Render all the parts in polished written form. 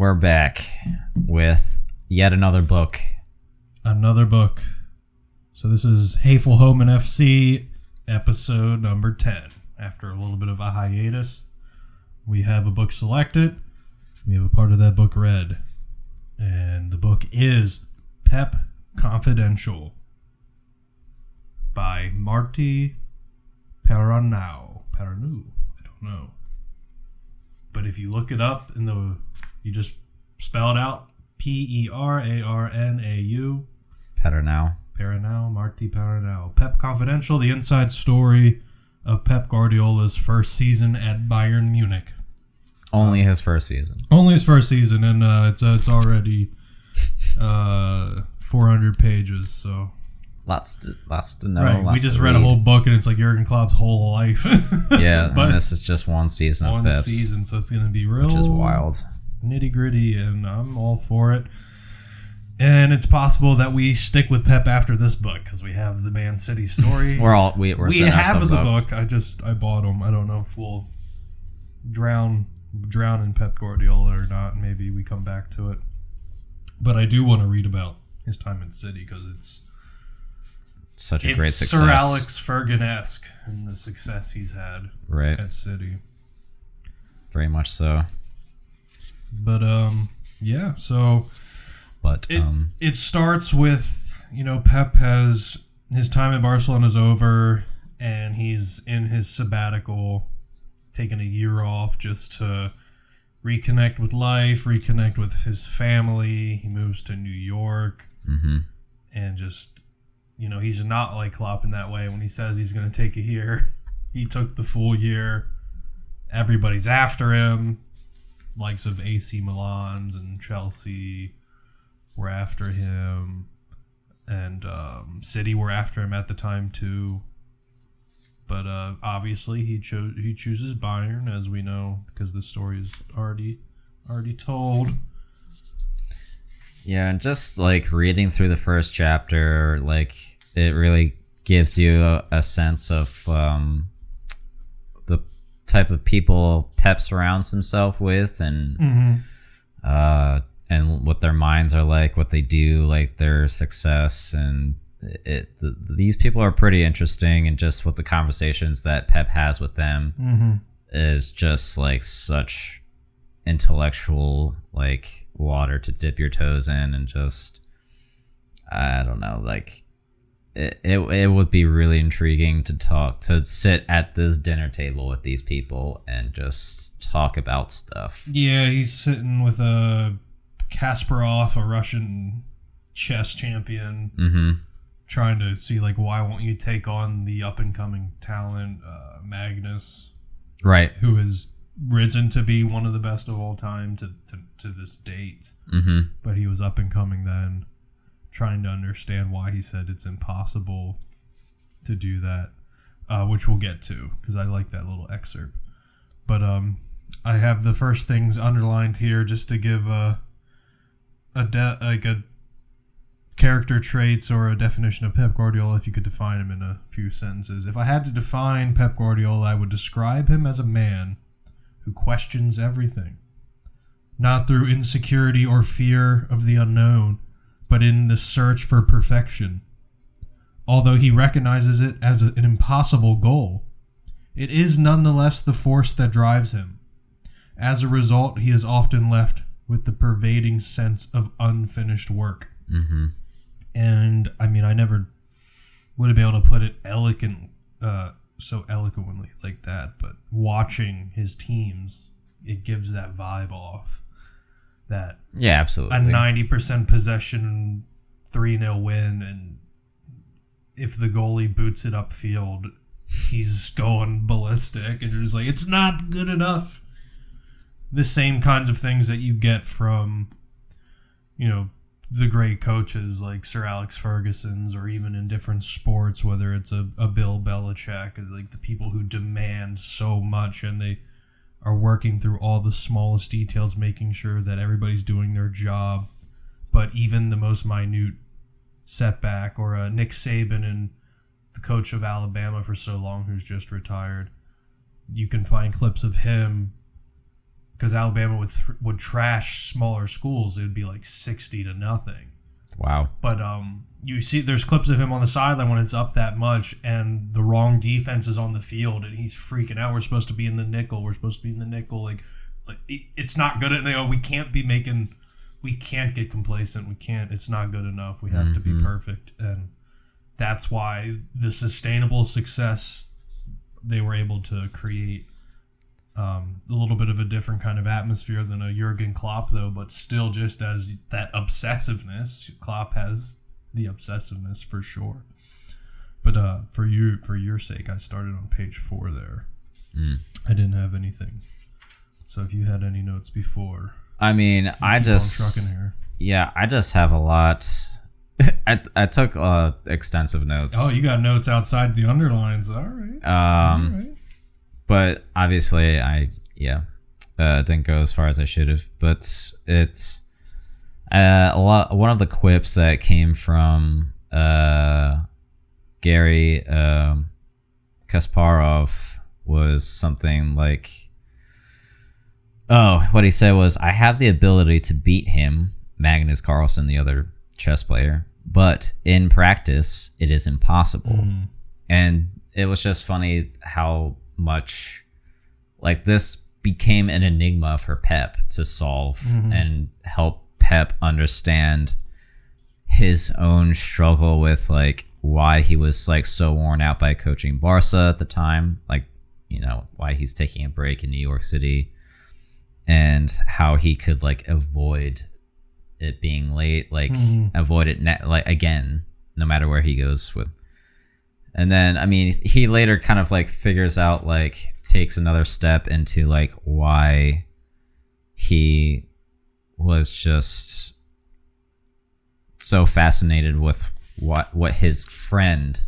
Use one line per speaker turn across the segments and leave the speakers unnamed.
We're back with yet another book.
Another book. So this is Hoeffelhohman FC, episode number 10. After a little bit of a hiatus, we have a book selected. We have a part of that book read. And the book is Pep Confidential by Martí Perarnau. I don't know. But if you look it up you just spell it out, Perarnau. Perarnau, Martí Perarnau. Pep Confidential, the inside story of Pep Guardiola's first season at Bayern Munich.
Only his first season.
Only his first season, and it's already 400 pages, so...
Lots to know.
Right, we just read a whole book, and it's like Jurgen Klopp's whole life.
Yeah, but this is just one season of Pep's.
One season, so it's going to be real...
Which is wild.
Nitty-gritty, and I'm all for it. And it's possible that we stick with Pep after this book, because we have the Man City story.
we
have the
up.
book. I bought them. I don't know if we'll drown in Pep Guardiola or not. Maybe we come back to it. But I do want to read about his time in City, because it's
such a great success.
Sir Alex Ferguson-esque in the success he's had at City.
Very much so.
But yeah, so it starts with, Pep has his time at Barcelona is over, and he's in his sabbatical, taking a year off just to reconnect with life, reconnect with his family. He moves to New York, and just, he's not like Klopp in that way. When he says he's going to take a year, he took the full year. Everybody's after him. Likes of AC Milan's and Chelsea were after him, and City were after him at the time too. But obviously he chooses Bayern, as we know, because the story is already told.
Yeah, and just like reading through the first chapter, like it really gives you a sense of the type of people Pep surrounds himself with, and what their minds are like, what they do, like their success, and these people are pretty interesting, and just what the conversations that Pep has with them is just like such intellectual like water to dip your toes in, and just I don't know, like it would be really intriguing to sit at this dinner table with these people and just talk about stuff. Yeah,
he's sitting with a Kasparov, a Russian chess champion, trying to see like, why won't you take on the up and coming talent Magnus,
right?
Who has risen to be one of the best of all time to this date, but he was up and coming then. Trying to understand why he said it's impossible to do that, which we'll get to, because I like that little excerpt. But I have the first things underlined here just to give a character traits or a definition of Pep Guardiola, if you could define him in a few sentences. If I had to define Pep Guardiola, I would describe him as a man who questions everything, not through insecurity or fear of the unknown, but in the search for perfection. Although he recognizes it as an impossible goal, it is nonetheless the force that drives him. As a result, he is often left with the pervading sense of unfinished work. And, I mean, I never would have been able to put it so eloquently like that, but watching his teams, it gives that vibe off. That
absolutely.
A 90% possession 3-0 win, and if the goalie boots it upfield, he's going ballistic, and you're just like, it's not good enough. The same kinds of things that you get from, the great coaches like Sir Alex Ferguson's, or even in different sports, whether it's a Bill Belichick, like the people who demand so much, and they are working through all the smallest details, making sure that everybody's doing their job. But even the most minute setback, or Nick Saban, and the coach of Alabama for so long, who's just retired, you can find clips of him because Alabama would trash smaller schools. It would be like 60-0.
Wow.
But you see, there's clips of him on the sideline when it's up that much, and the wrong defense is on the field, and he's freaking out. We're supposed to be in the nickel. Like it's not good. And we can't get complacent. We can't. It's not good enough. We have to be perfect, and that's why the sustainable success they were able to create. A little bit of a different kind of atmosphere than a Jurgen Klopp, though, but still just as that obsessiveness. Klopp has the obsessiveness for sure. But for your sake, I started on page 4 there. I didn't have anything. So if you had any notes before,
I mean, I just have a lot. I took extensive notes.
Oh, you got notes outside the underlines. All right. All right.
But obviously, I didn't go as far as I should have. But it's one of the quips that came from Gary Kasparov was something like, what he said was, "I have the ability to beat him," Magnus Carlsen, the other chess player, "but in practice, it is impossible." And it was just funny how much like this became an enigma for Pep to solve and help Pep understand his own struggle with like why he was like so worn out by coaching Barca at the time, like, you know, why he's taking a break in New York City, and how he could like avoid it being late, like avoid it like again, no matter where he goes with. And then, I mean, he later kind of like figures out, like takes another step into like why he was just so fascinated with what his friend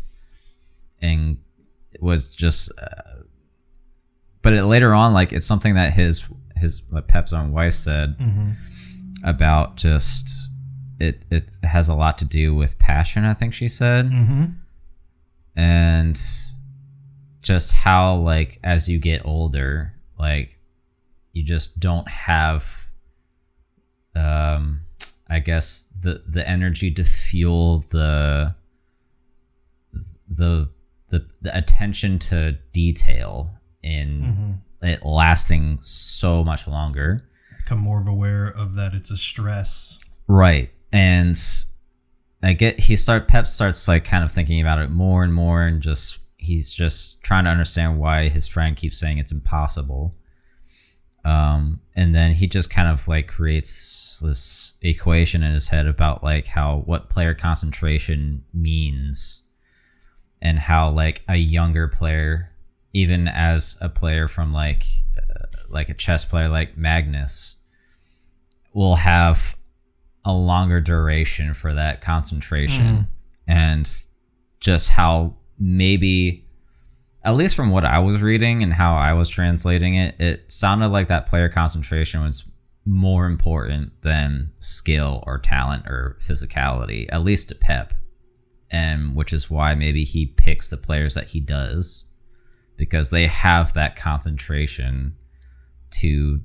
and was just, but later on, like it's something that his like Pep's own wife said about just it has a lot to do with passion, I think she said. And just how, like, as you get older, like, you just don't have, I guess, the energy to fuel the attention to detail in it lasting so much longer.
Become more of aware of that it's a stress.
Right. And Pep starts like kind of thinking about it more and more, and he's just trying to understand why his friend keeps saying it's impossible. And then he just kind of like creates this equation in his head about like what player concentration means, and how like a younger player, even as a player from like a chess player like Magnus, will have a longer duration for that concentration. And just how maybe, at least from what I was reading and how I was translating it, it sounded like that player concentration was more important than skill or talent or physicality, at least to Pep. And which is why maybe he picks the players that he does, because they have that concentration to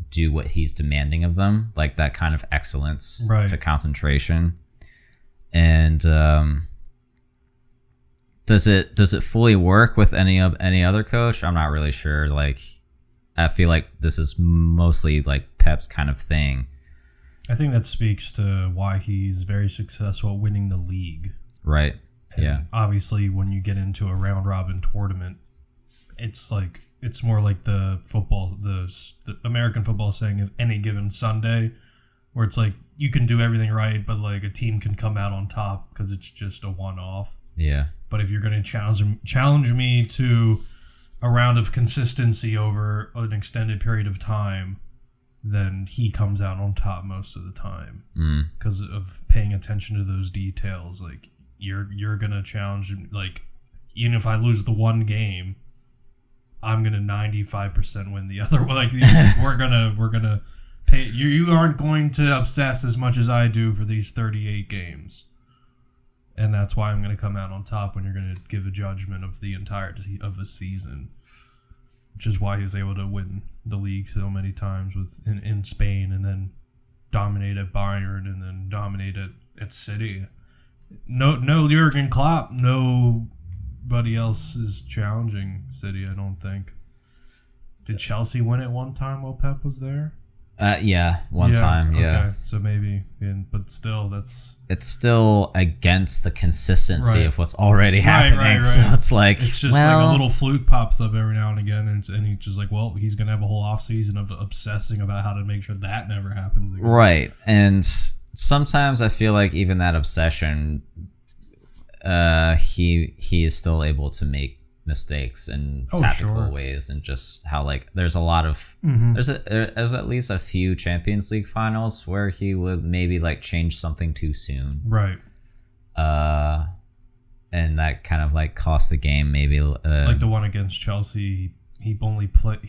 do what he's demanding of them, like that kind of excellence to concentration. And does it fully work with any other coach? I'm not really sure. Like, I feel like this is mostly like Pep's kind of thing.
I think that speaks to why he's very successful at winning the league.
Right.
And obviously, when you get into a round robin tournament, it's more like the football, the American football saying of any given Sunday, where it's like you can do everything right, but like a team can come out on top because it's just a one-off.
Yeah.
But if you're going to challenge me to a round of consistency over an extended period of time, then he comes out on top most of the time because of paying attention to those details. Like you're going to challenge, like, even if I lose the one game, I'm gonna 95% win the other one. Like we're gonna pay. You aren't going to obsess as much as I do for these 38 games, and that's why I'm gonna come out on top when you're gonna give a judgment of the entirety of a season. which is why he was able to win the league so many times in Spain, and then dominate at Bayern, and then dominate at City. No Jurgen Klopp, nobody else is challenging City, I don't think. Did Chelsea win it one time while Pep was there?
One time, yeah.
Okay, so maybe, but still,
it's still against the consistency of what's already happening.
Right.
So it's like,
it's just like a little fluke pops up every now and again, and he's just like, well, he's gonna have a whole off season of obsessing about how to make sure that never happens again.
Right, and sometimes I feel like even that obsession, he is still able to make mistakes in tactical ways, and just how like there's a lot of there's at least a few Champions League finals where he would maybe like change something too soon,
right?
And that kind of like cost the game maybe.
Like the one against Chelsea, he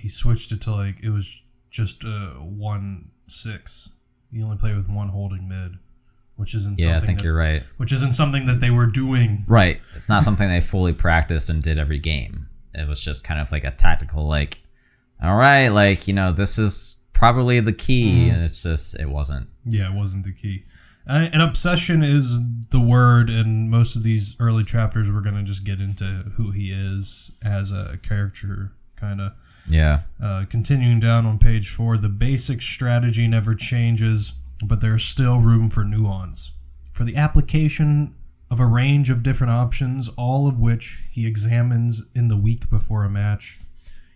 switched it to like it was just 1-6. He only played with one holding mid, which isn't something.
I think you're right. Which
isn't something that they were doing.
Right. It's not something they fully practiced and did every game. It was just kind of like a tactical, like, all right, like, this is probably the key. And it's just, it wasn't.
Yeah, it wasn't the key. And obsession is the word, and most of these early chapters we're going to just get into who he is as a character, kind of.
Yeah.
Continuing down on page 4, the basic strategy never changes, but there is still room for nuance. For the application of a range of different options, all of which he examines in the week before a match.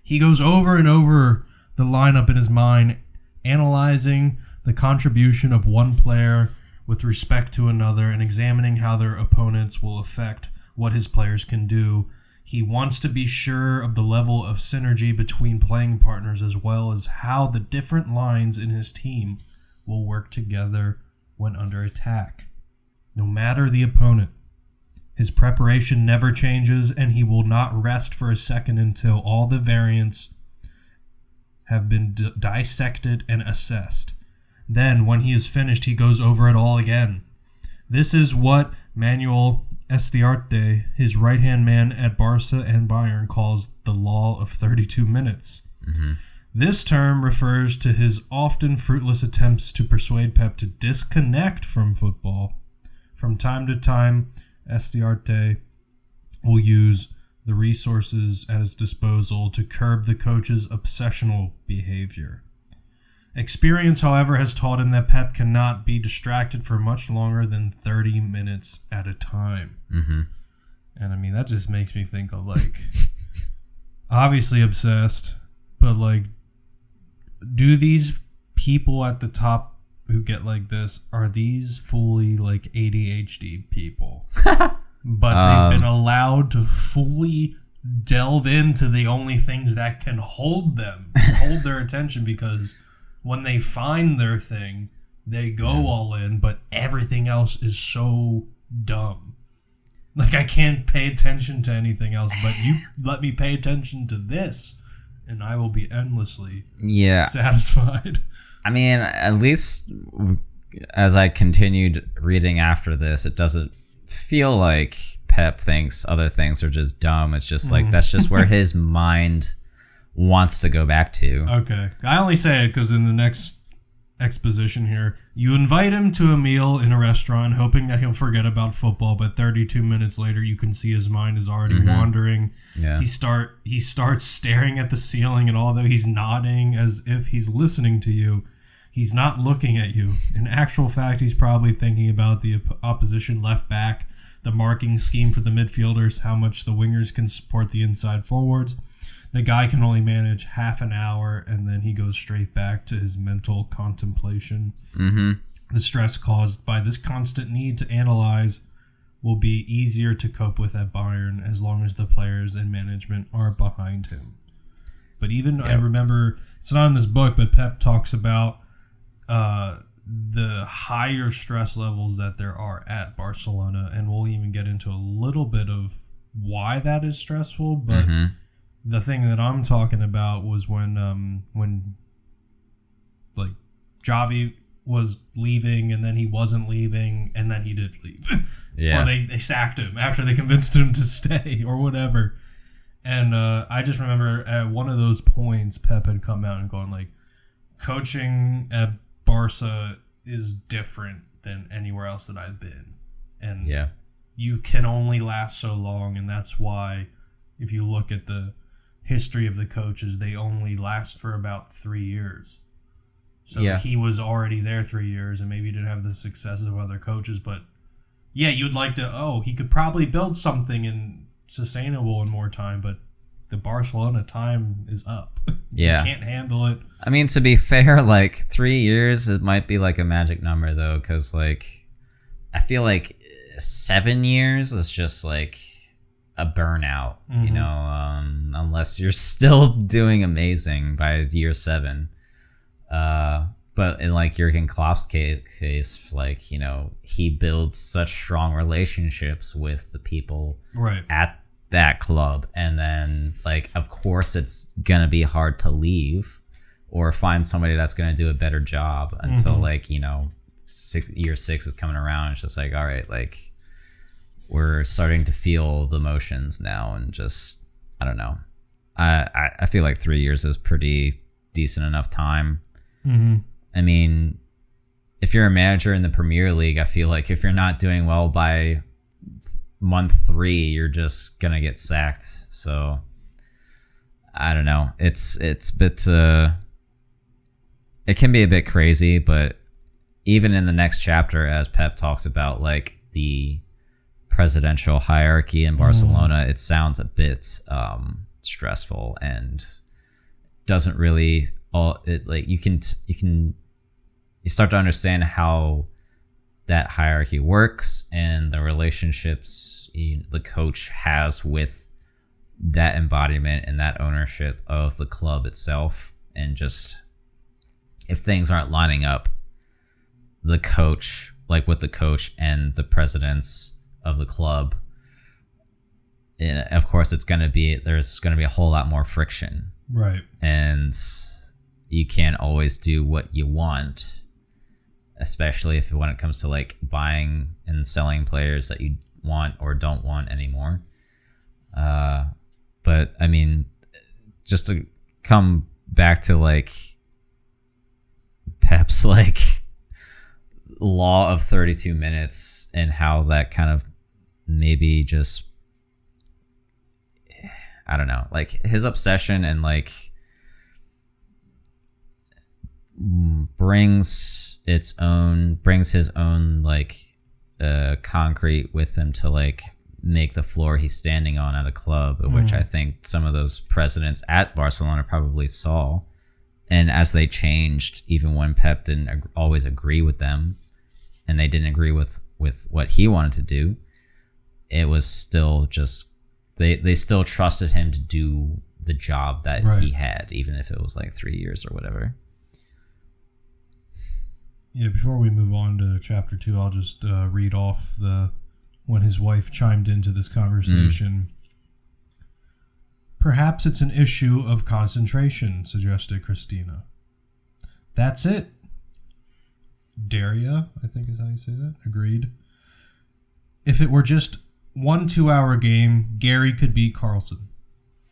He goes over and over the lineup in his mind, analyzing the contribution of one player with respect to another and examining how their opponents will affect what his players can do. He wants to be sure of the level of synergy between playing partners, as well as how the different lines in his team will work together when under attack. No matter the opponent, his preparation never changes, and he will not rest for a second until all the variants have been dissected and assessed. Then, when he is finished, he goes over it all again. This is what Manuel Estiarte, his right-hand man at Barca and Bayern, calls the law of 32 minutes. Mm-hmm. This term refers to his often fruitless attempts to persuade Pep to disconnect from football. From time to time, Estiarte will use the resources at his disposal to curb the coach's obsessional behavior. Experience, however, has taught him that Pep cannot be distracted for much longer than 30 minutes at a time.
Mm-hmm.
And I mean, that just makes me think of like, obviously obsessed, but like, do these people at the top who get like this, are these fully like ADHD people? But they've been allowed to fully delve into the only things that can hold them, hold their attention, because when they find their thing, they go all in, but everything else is so dumb. Like, I can't pay attention to anything else, but you let me pay attention to this, and I will be endlessly satisfied.
I mean, at least as I continued reading after this, it doesn't feel like Pep thinks other things are just dumb. It's just like, that's just where his mind wants to go back to.
Okay. I only say it because in the next exposition here, you invite him to a meal in a restaurant hoping that he'll forget about football, but 32 minutes later you can see his mind is already wandering.
Yeah.
He starts staring at the ceiling, and although he's nodding as if he's listening to you, he's not looking at you. In actual fact, he's probably thinking about the opposition left back, the marking scheme for the midfielders, how much the wingers can support the inside forwards. The guy can only manage half an hour, and then he goes straight back to his mental contemplation.
Mm-hmm.
The stress caused by this constant need to analyze will be easier to cope with at Bayern as long as the players and management are behind him. But even, I remember, it's not in this book, but Pep talks about the higher stress levels that there are at Barcelona, and we'll even get into a little bit of why that is stressful, but the thing that I'm talking about was when like Xavi was leaving, and then he wasn't leaving, and then he did leave.
Yeah.
Or they sacked him after they convinced him to stay or whatever. And I just remember at one of those points, Pep had come out and gone like, coaching at Barca is different than anywhere else that I've been. And you can only last so long, and that's why if you look at the history of the coaches, they only last for about 3 years. So he was already there 3 years and maybe didn't have the success of other coaches, but you'd like to, he could probably build something and sustainable in more time, but the Barcelona time is up.
Yeah.
You can't handle it.
I mean, to be fair, like 3 years, it might be like a magic number though, because like I feel like 7 years is just like a burnout, you know, unless you're still doing amazing by year 7. But in like Jurgen Klopp's case, like, you know, he builds such strong relationships with the people at that club, and then like of course it's gonna be hard to leave or find somebody that's gonna do a better job until like, you know, year 6 is coming around. It's just like, all right, like we're starting to feel the motions now, and just I don't know. I feel like 3 years is pretty decent enough time. I mean, if you're a manager in the Premier League, I feel like if you're not doing well by month 3, you're just gonna get sacked. So I don't know. It's a bit it can be a bit crazy, but even in the next chapter, as Pep talks about like the presidential hierarchy in Barcelona, it sounds a bit stressful and doesn't really you start to understand how that hierarchy works and the relationships the coach has with that embodiment and that ownership of the club itself. And just if things aren't lining up, the coach, like with the coach and the presidents of the club, and of course there's going to be a whole lot more friction,
right? And
you can't always do what you want, especially when it comes to like buying and selling players that you want or don't want anymore. But I mean, just to come back to like Pep's like law of 32 minutes and how that kind of maybe just, I don't know, like his obsession and like brings his own like concrete with him to like make the floor he's standing on at a club, which I think some of those presidents at Barcelona probably saw. And as they changed, even when Pep didn't always agree with them and they didn't agree with what he wanted to do, it was still just they still trusted him to do the job that he had, even if it was like 3 years or whatever.
Yeah, before we move on to chapter 2, I'll just read off when his wife chimed into this conversation. Perhaps it's an issue of concentration, suggested Christina. That's it. Daria, I think is how you say that, agreed. If it were just 1 2-hour game, Gary could beat Carlsen.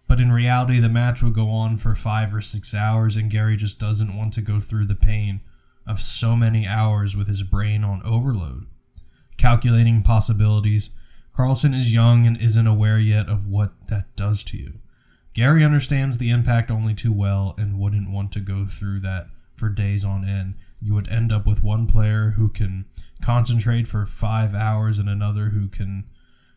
But in reality, the match would go on for 5 or 6 hours, and Gary just doesn't want to go through the pain of so many hours with his brain on overload. Calculating possibilities, Carlsen is young and isn't aware yet of what that does to you. Gary understands the impact only too well and wouldn't want to go through that for days on end. You would end up with one player who can concentrate for 5 hours and another who can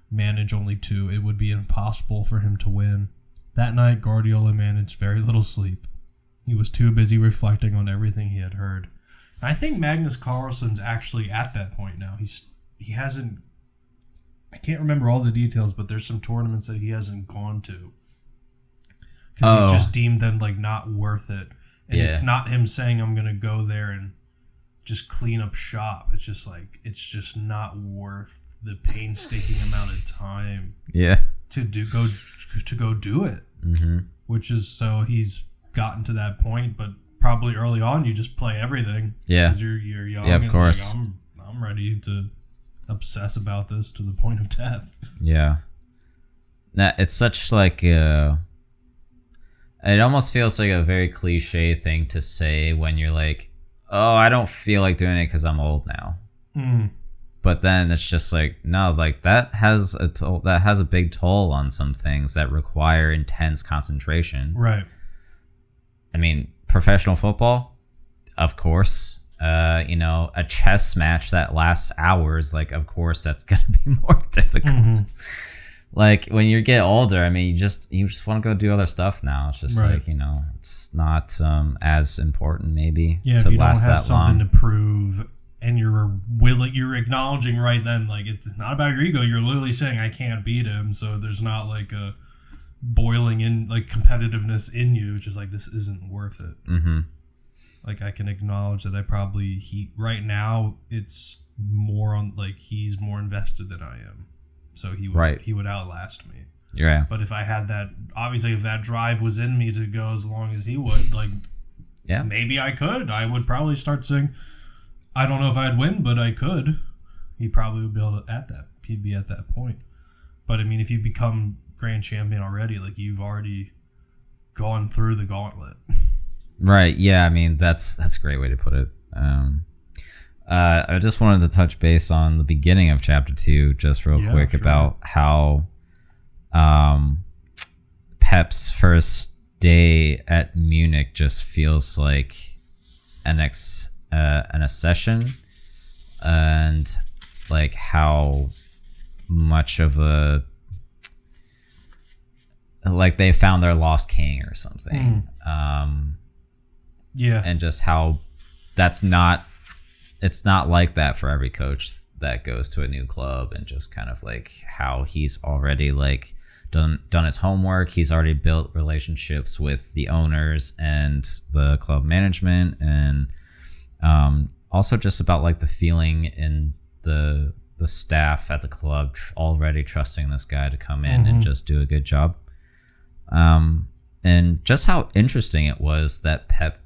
manage only 2. It would be impossible for him to win. That night, Guardiola managed very little sleep. He was too busy reflecting on everything he had heard. I think Magnus Carlsen's actually at that point now. He hasn't. I can't remember all the details, but there's some tournaments that he hasn't gone to because he's just deemed them like not worth it. And it's not him saying I'm gonna go there and just clean up shop. It's just like it's just not worth the painstaking amount of time. To go do it. Which is so he's gotten to that point, but probably early on you just play everything. Because you're young.
Yeah, of course.
Like, I'm ready to obsess about this to the point of death.
Yeah. it's such like it almost feels like a very cliche thing to say when you're like, oh, I don't feel like doing it because I'm old now. But then it's just like, no, like that has a big toll on some things that require intense concentration.
Right.
I mean, professional football, of course. A chess match that lasts hours, like, of course that's gonna be more difficult. Like when you get older, I mean, you just want to go do other stuff now. It's just like, it's not as important maybe
to if you last don't have something long. To prove, and you're acknowledging right then, like, it's not about your ego. You're literally saying I can't beat him, so there's not like a boiling in like competitiveness in you. It's just like, this isn't worth it. Like, I can acknowledge that right now it's more on, like, he's more invested than I am. So he would outlast me.
Yeah.
But if I had that, obviously, if that drive was in me to go as long as he would, like, maybe I could. I would probably start saying, I don't know if I'd win, but I could. He probably would be able to he'd be at that point. But I mean, if you become grand champion already, like, you've already gone through the gauntlet.
Right. Yeah. I mean, that's a great way to put it. I just wanted to touch base on the beginning of chapter 2, just real quick, about how Pep's first day at Munich just feels like an accession, and like how much of like they found their lost king or something. And just how it's not like that for every coach that goes to a new club, and just kind of like how he's already like done his homework. He's already built relationships with the owners and the club management, and also just about like the feeling in the staff at the club already trusting this guy to come in and just do a good job. And just how interesting it was that Pep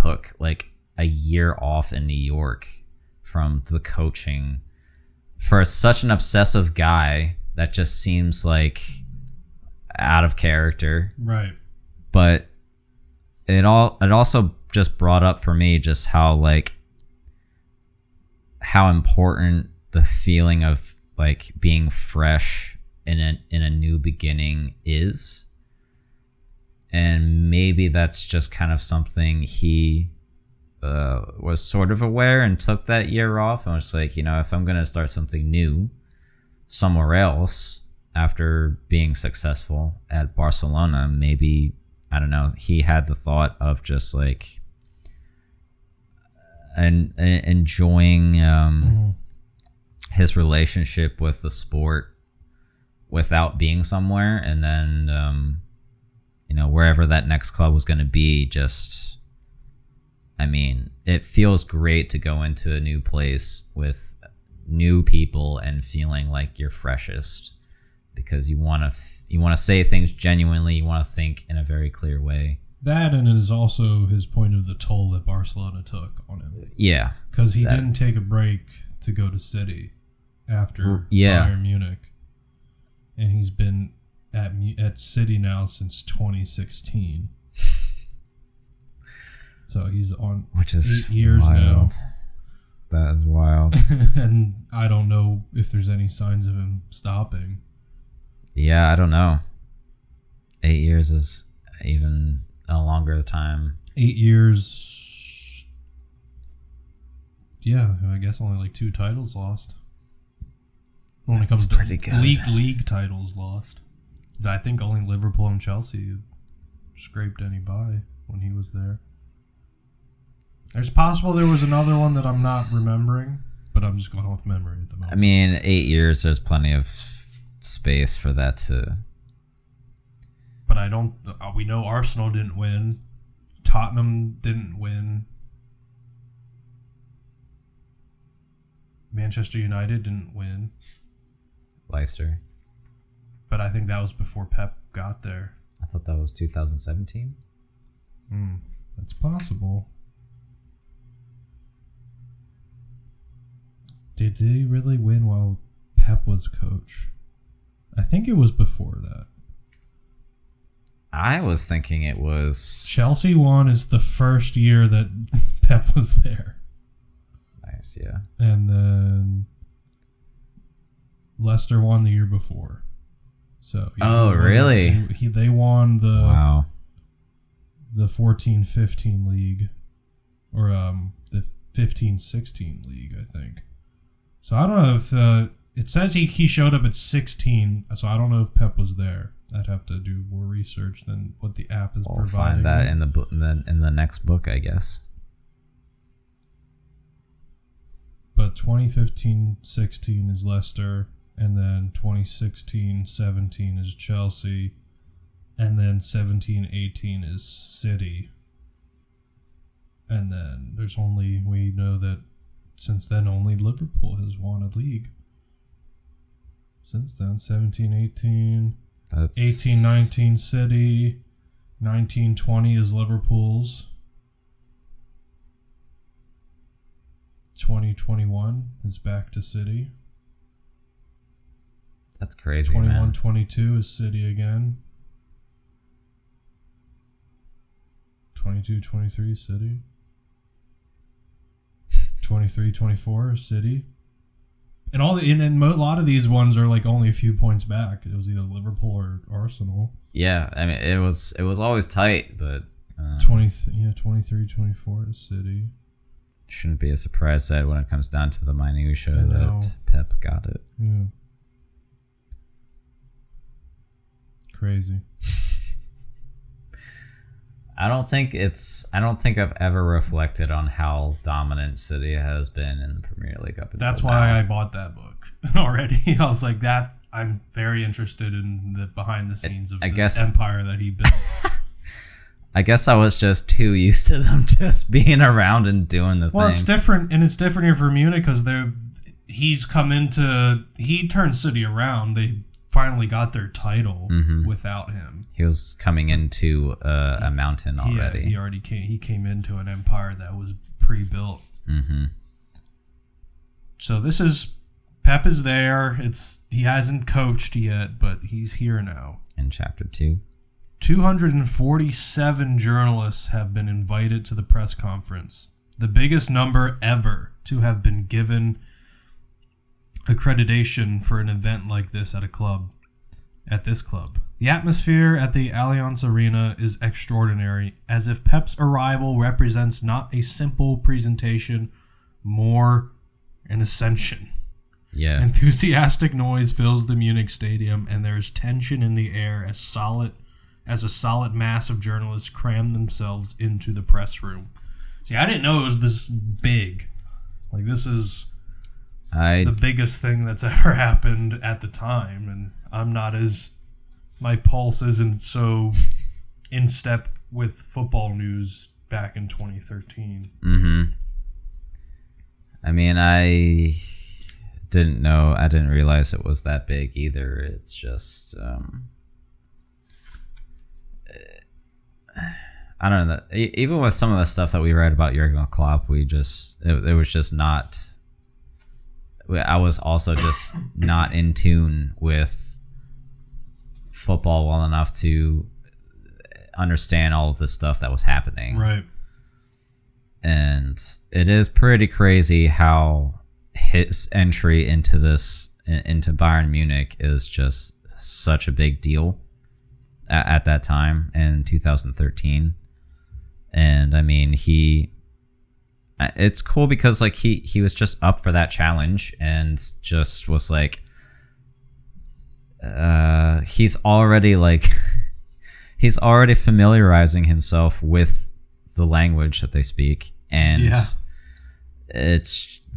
took like a year off in New York from the coaching for such an obsessive guy that just seems like out of character.
Right.
But it also just brought up for me just how important the feeling of like being fresh in a new beginning is. And maybe that's just kind of something he was sort of aware and took that year off and was like, if I'm going to start something new somewhere else after being successful at Barcelona, maybe, I don't know, he had the thought of just like enjoying his relationship with the sport without being somewhere, and then wherever that next club was going to be, just, I mean, it feels great to go into a new place with new people and feeling like you're freshest, because you want to say things genuinely, you want to think in a very clear way.
That, and it is also his point of the toll that Barcelona took on him.
Yeah.
Because he didn't take a break to go to City after Bayern Munich. And he's been at City now since 2016. So he's on, which is 8 years
wild.
Now.
That is wild.
And I don't know if there's any signs of him stopping.
Yeah, I don't know. 8 years is even a longer time.
8 years. Yeah, I guess only like 2 titles lost. When it comes to league titles lost. I think only Liverpool and Chelsea scraped any by when he was there. It's possible there was another one that I'm not remembering, but I'm just going off memory at the moment.
I mean, 8 years, there's plenty of space for that to...
But we know Arsenal didn't win. Tottenham didn't win. Manchester United didn't win.
Leicester.
But I think that was before Pep got there.
I thought that was 2017.
That's possible. Did they really win while Pep was coach? I think it was before that.
I was thinking it was...
Chelsea won is the first year that Pep was there.
Nice, yeah.
And then Leicester won the year before. So
really?
They won
Wow.
the 14-15 league, or the 15-16 league, I think. So I don't know if it says he showed up at 16. So I don't know if Pep was there. I'd have to do more research than what the app is providing.
We'll find that in the book, in the next book, I guess.
But 2015-16 is Leicester, and then 2016-17 is Chelsea, and then 17-18 is City. And then we know that since then only Liverpool has won a league. Since then, 17-18, 18-19 City, 19-20 is Liverpool's. 2021 is back to City.
That's crazy,
21-22 is City again. 22-23 City. 23-24 City. And a lot of these ones are like only a few points back. It was either Liverpool or Arsenal.
Yeah, I mean it was always tight, but
23-24 is City.
Shouldn't be a surprise that when it comes down to the minutia that Pep got it.
Yeah. Crazy.
I don't think I've ever reflected on how dominant City has been in the Premier League up until
That's
now.
why I bought that book already. I was like, that I'm very interested in the behind the scenes of this empire that he built.
I guess I was just too used to them just being around and doing the thing.
Well, it's different, and it's different here for Munich because he turned City around. They finally got their title without him.
He was coming into a mountain already.
Yeah, he came into an empire that was pre-built.
Mm-hmm.
So Pep is there. He hasn't coached yet, but he's here now.
In chapter 2.
247 journalists have been invited to the press conference, the biggest number ever to have been given accreditation for an event like this at this club. The atmosphere at the Allianz Arena is extraordinary, as if Pep's arrival represents not a simple presentation, more an ascension.
Yeah.
Enthusiastic noise fills the Munich stadium, and there is tension in the air as a solid mass of journalists cram themselves into the press room. See, I didn't know it was this big. Like, this is the biggest thing that's ever happened at the time, and my pulse isn't so in step with football news back in 2013.
Mm-hmm. I mean, I didn't realize it was that big either. It's just... I don't know. Even with some of the stuff that we read about Jurgen Klopp, it was just not. I was also just not in tune with football well enough to understand all of the stuff that was happening.
Right.
And it is pretty crazy how his entry into Bayern Munich is just such a big deal at that time in 2013. And I mean, it's cool because like he was just up for that challenge and just was like, he's already familiarizing himself with the language that they speak, and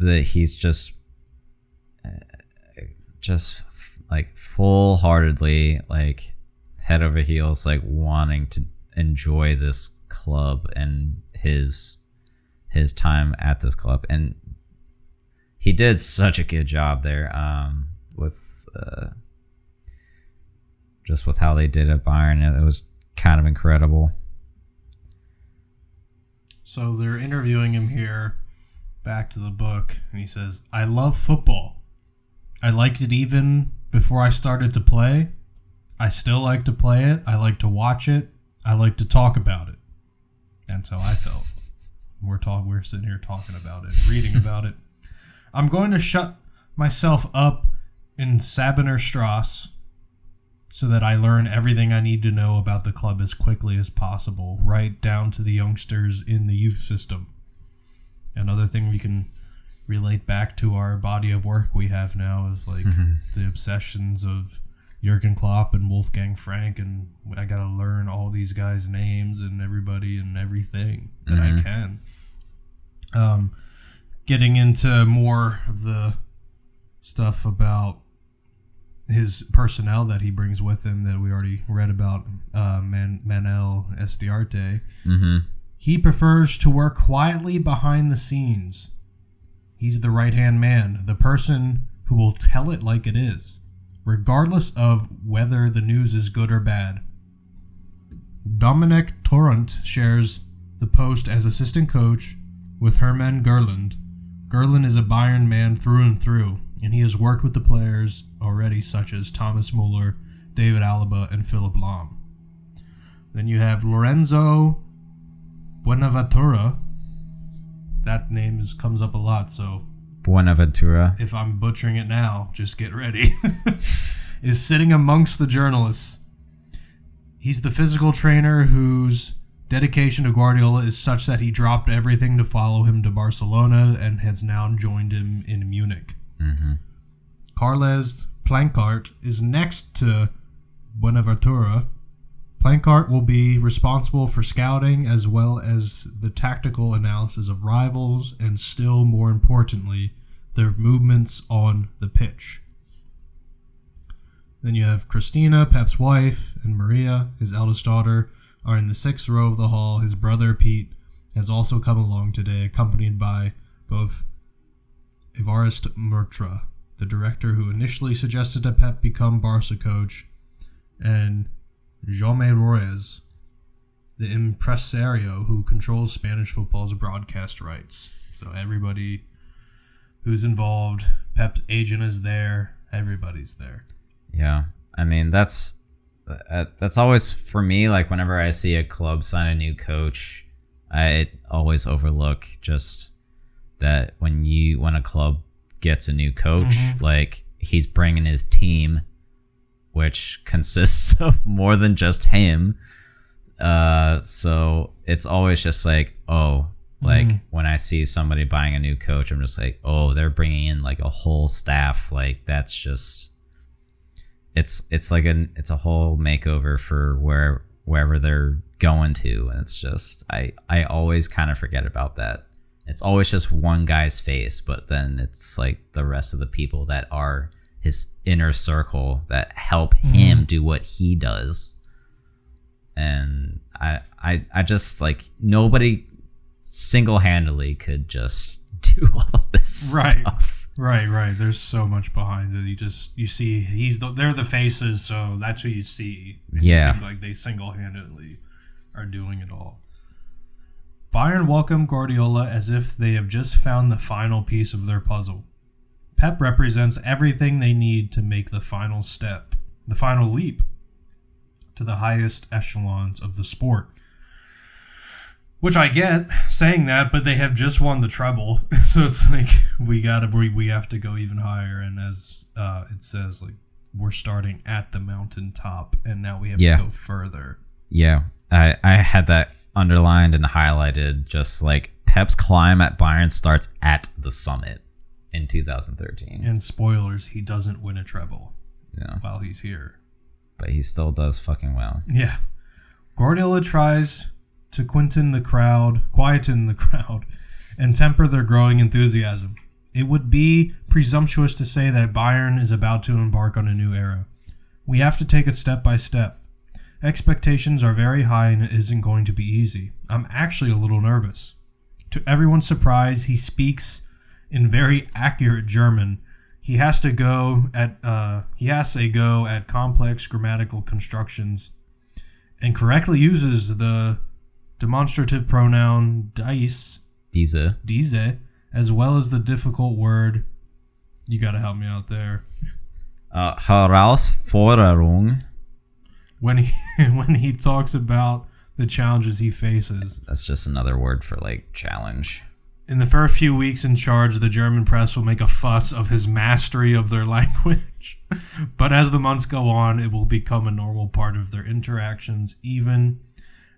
he's just like full-heartedly, like head over heels, like wanting to enjoy this club and his time at this club. And he did such a good job there with just with how they did at Bayern. It was kind of incredible.
So they're interviewing him here, back to the book, and he says, "I love football. I liked it even before I started to play. I still like to play it. I like to watch it. I like to talk about it. That's how I felt. We're sitting here talking about it, reading about it. I'm going to shut myself up in Sabener Strasse so that I learn everything I need to know about the club as quickly as possible, right down to the youngsters in the youth system. Another thing we can relate back to our body of work we have now is like the obsessions of Jurgen Klopp and Wolfgang Frank, and I gotta learn all these guys' names and everybody and everything that I can. Getting into more of the stuff about his personnel that he brings with him that we already read about, Manel Estiarte. He prefers to work quietly behind the scenes. He's the right-hand man, the person who will tell it like it is, regardless of whether the news is good or bad. Dominic Torrent shares the post as assistant coach with Hermann Gerland. Gerland is a Bayern man through and through, and he has worked with the players already such as Thomas Muller, David Alaba, and Philip Lahm. Then you have Lorenzo Buenaventura. That name comes up a lot, so
Buenaventura.
If I'm butchering it now, just get ready. Is sitting amongst the journalists. He's the physical trainer whose dedication to Guardiola is such that he dropped everything to follow him to Barcelona and has now joined him in Munich. Carles Plancart is next to Buenaventura. Plancart will be responsible for scouting as well as the tactical analysis of rivals and, still more importantly, their movements on the pitch. Then you have Christina, Pep's wife, and Maria, his eldest daughter, are in the 6th row of the hall. His brother, Pete, has also come along today, accompanied by both Evariste Murtra, the director who initially suggested that Pep become Barca coach, and Jaume Royes, the impresario who controls Spanish football's broadcast rights. So everybody who's involved, Pep's agent is there, everybody's there.
Yeah, I mean, that's always, for me, like whenever I see a club sign a new coach, I always overlook just that when a club gets a new coach, like he's bringing his team, which consists of more than just him. So it's always just like, when I see somebody buying a new coach, I'm just like, oh, they're bringing in like a whole staff. Like that's just, it's a whole makeover for wherever they're going to. And it's just, I always kind of forget about that. It's always just one guy's face, but then it's like the rest of the people that are his inner circle that help him do what he does. And I just like, nobody single-handedly could just do all of this stuff.
Right. There's so much behind it. You see they're the faces, so that's who you see.
Yeah.
You think like they single-handedly are doing it all. Bayern welcome Guardiola as if they have just found the final piece of their puzzle. Pep represents everything they need to make the final step, the final leap to the highest echelons of the sport. Which I get saying that, but they have just won the treble, so it's like we have to go even higher. And as it says, like we're starting at the mountaintop, and now we have to go further.
Yeah, I had that underlined and highlighted. Just like Pep's climb at Bayern starts at the summit in 2013.
And spoilers, he doesn't win a treble while he's here.
But he still does fucking well.
Yeah. Guardiola tries to quieten the crowd, and temper their growing enthusiasm. It would be presumptuous to say that Bayern is about to embark on a new era. We have to take it step by step. Expectations are very high and it isn't going to be easy. I'm actually a little nervous. To everyone's surprise, he speaks in very accurate German. He has a go at complex grammatical constructions and correctly uses the demonstrative pronoun diese, as well as the difficult word. You got to help me out there.
Herausforderung.
When he talks about the challenges he faces.
That's just another word for like challenge.
In the first few weeks in charge, the German press will make a fuss of his mastery of their language. But as the months go on, it will become a normal part of their interactions, even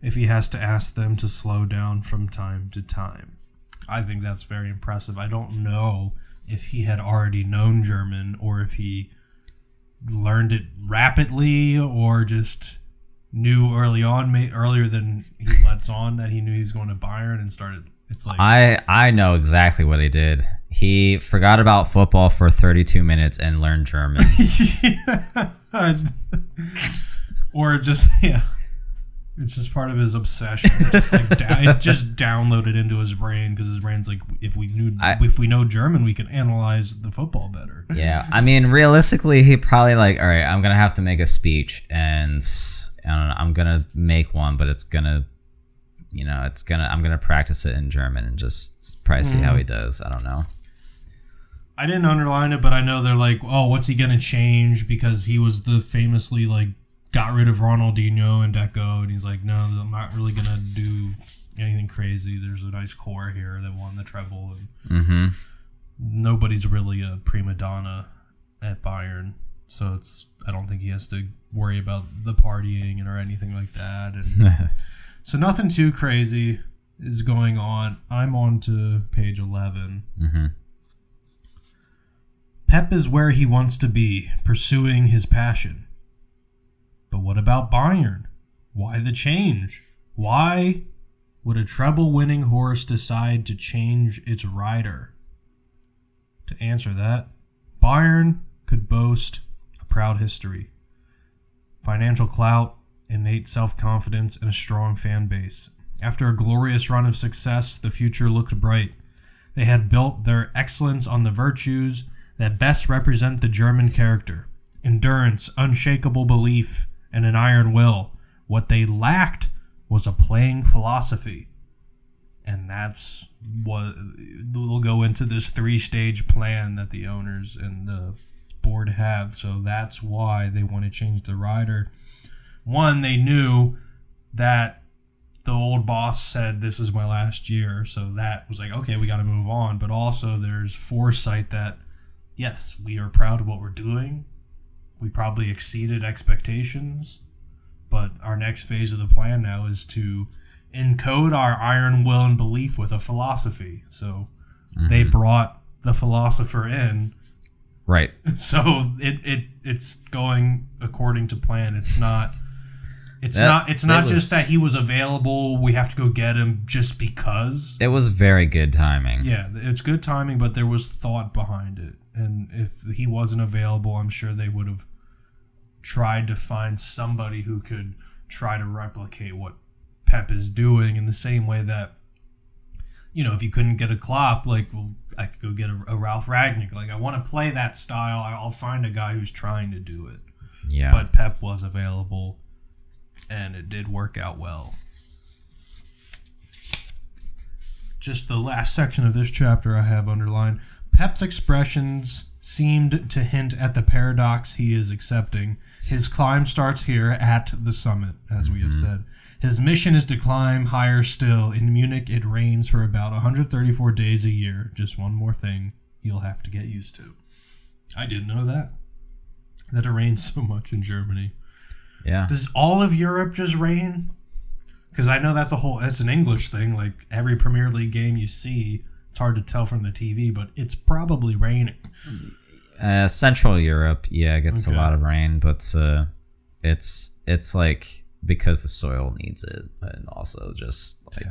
if he has to ask them to slow down from time to time. I think that's very impressive. I don't know if he had already known German or if he learned it rapidly or just knew earlier than he lets on that he knew he was going to Bayern and started. It's like
I know exactly what he did. He forgot about football for 32 minutes and learned German.
Or just it's just part of his obsession. It just downloaded into his brain because his brain's like, if we know German, we can analyze the football better.
Yeah, I mean, realistically, he probably like, all right, I'm gonna have to make a speech, and I don't know, I'm gonna make one, but I'm gonna practice it in German and just probably see how he does. I don't know.
I didn't underline it, but I know they're like, oh, what's he gonna change because he was the famously like got rid of Ronaldinho and Deco, and he's like, no, I'm not really gonna do anything crazy. There's a nice core here that won the treble, and nobody's really a prima donna at Bayern, so I don't think he has to worry about the partying or anything like that, and so nothing too crazy is going on. I'm on to page 11. Pep is where he wants to be, pursuing his passion. But what about Bayern? Why the change? Why would a treble-winning horse decide to change its rider? To answer that, Bayern could boast a proud history. Financial clout, innate self-confidence, and a strong fan base. After a glorious run of success, the future looked bright. They had built their excellence on the virtues that best represent the German character: endurance, unshakable belief, and an iron will. What they lacked was a playing philosophy. And that's what we'll go into this 3-stage plan that the owners and the board have. So that's why they want to change the rider. One, they knew that the old boss said, this is my last year. So that was like, okay, we got to move on. But also there's foresight that, yes, we are proud of what we're doing. We probably exceeded expectations. But our next phase of the plan now is to encode our iron will and belief with a philosophy. So they brought the philosopher in.
Right.
So it's going according to plan. It's not just that he was available, we have to go get him just because.
It was very good timing.
Yeah, it's good timing, but there was thought behind it. And if he wasn't available, I'm sure they would have tried to find somebody who could try to replicate what Pep is doing in the same way that, if you couldn't get a Klopp, like, well, I could go get a Ralph Rangnick. Like, I want to play that style. I'll find a guy who's trying to do it.
Yeah.
But Pep was available, and it did work out well. Just the last section of this chapter I have underlined. Pep's expressions seemed to hint at the paradox he is accepting. His climb starts here at the summit, as we have said. His mission is to climb higher still. In Munich, it rains for about 134 days a year. Just one more thing you'll have to get used to. I didn't know that it rains so much in Germany.
Yeah.
Does all of Europe just rain? Because I know that's an English thing. Like, every Premier League game you see, it's hard to tell from the TV, but it's probably raining.
Central Europe, gets a lot of rain, but it's like because the soil needs it, and also just like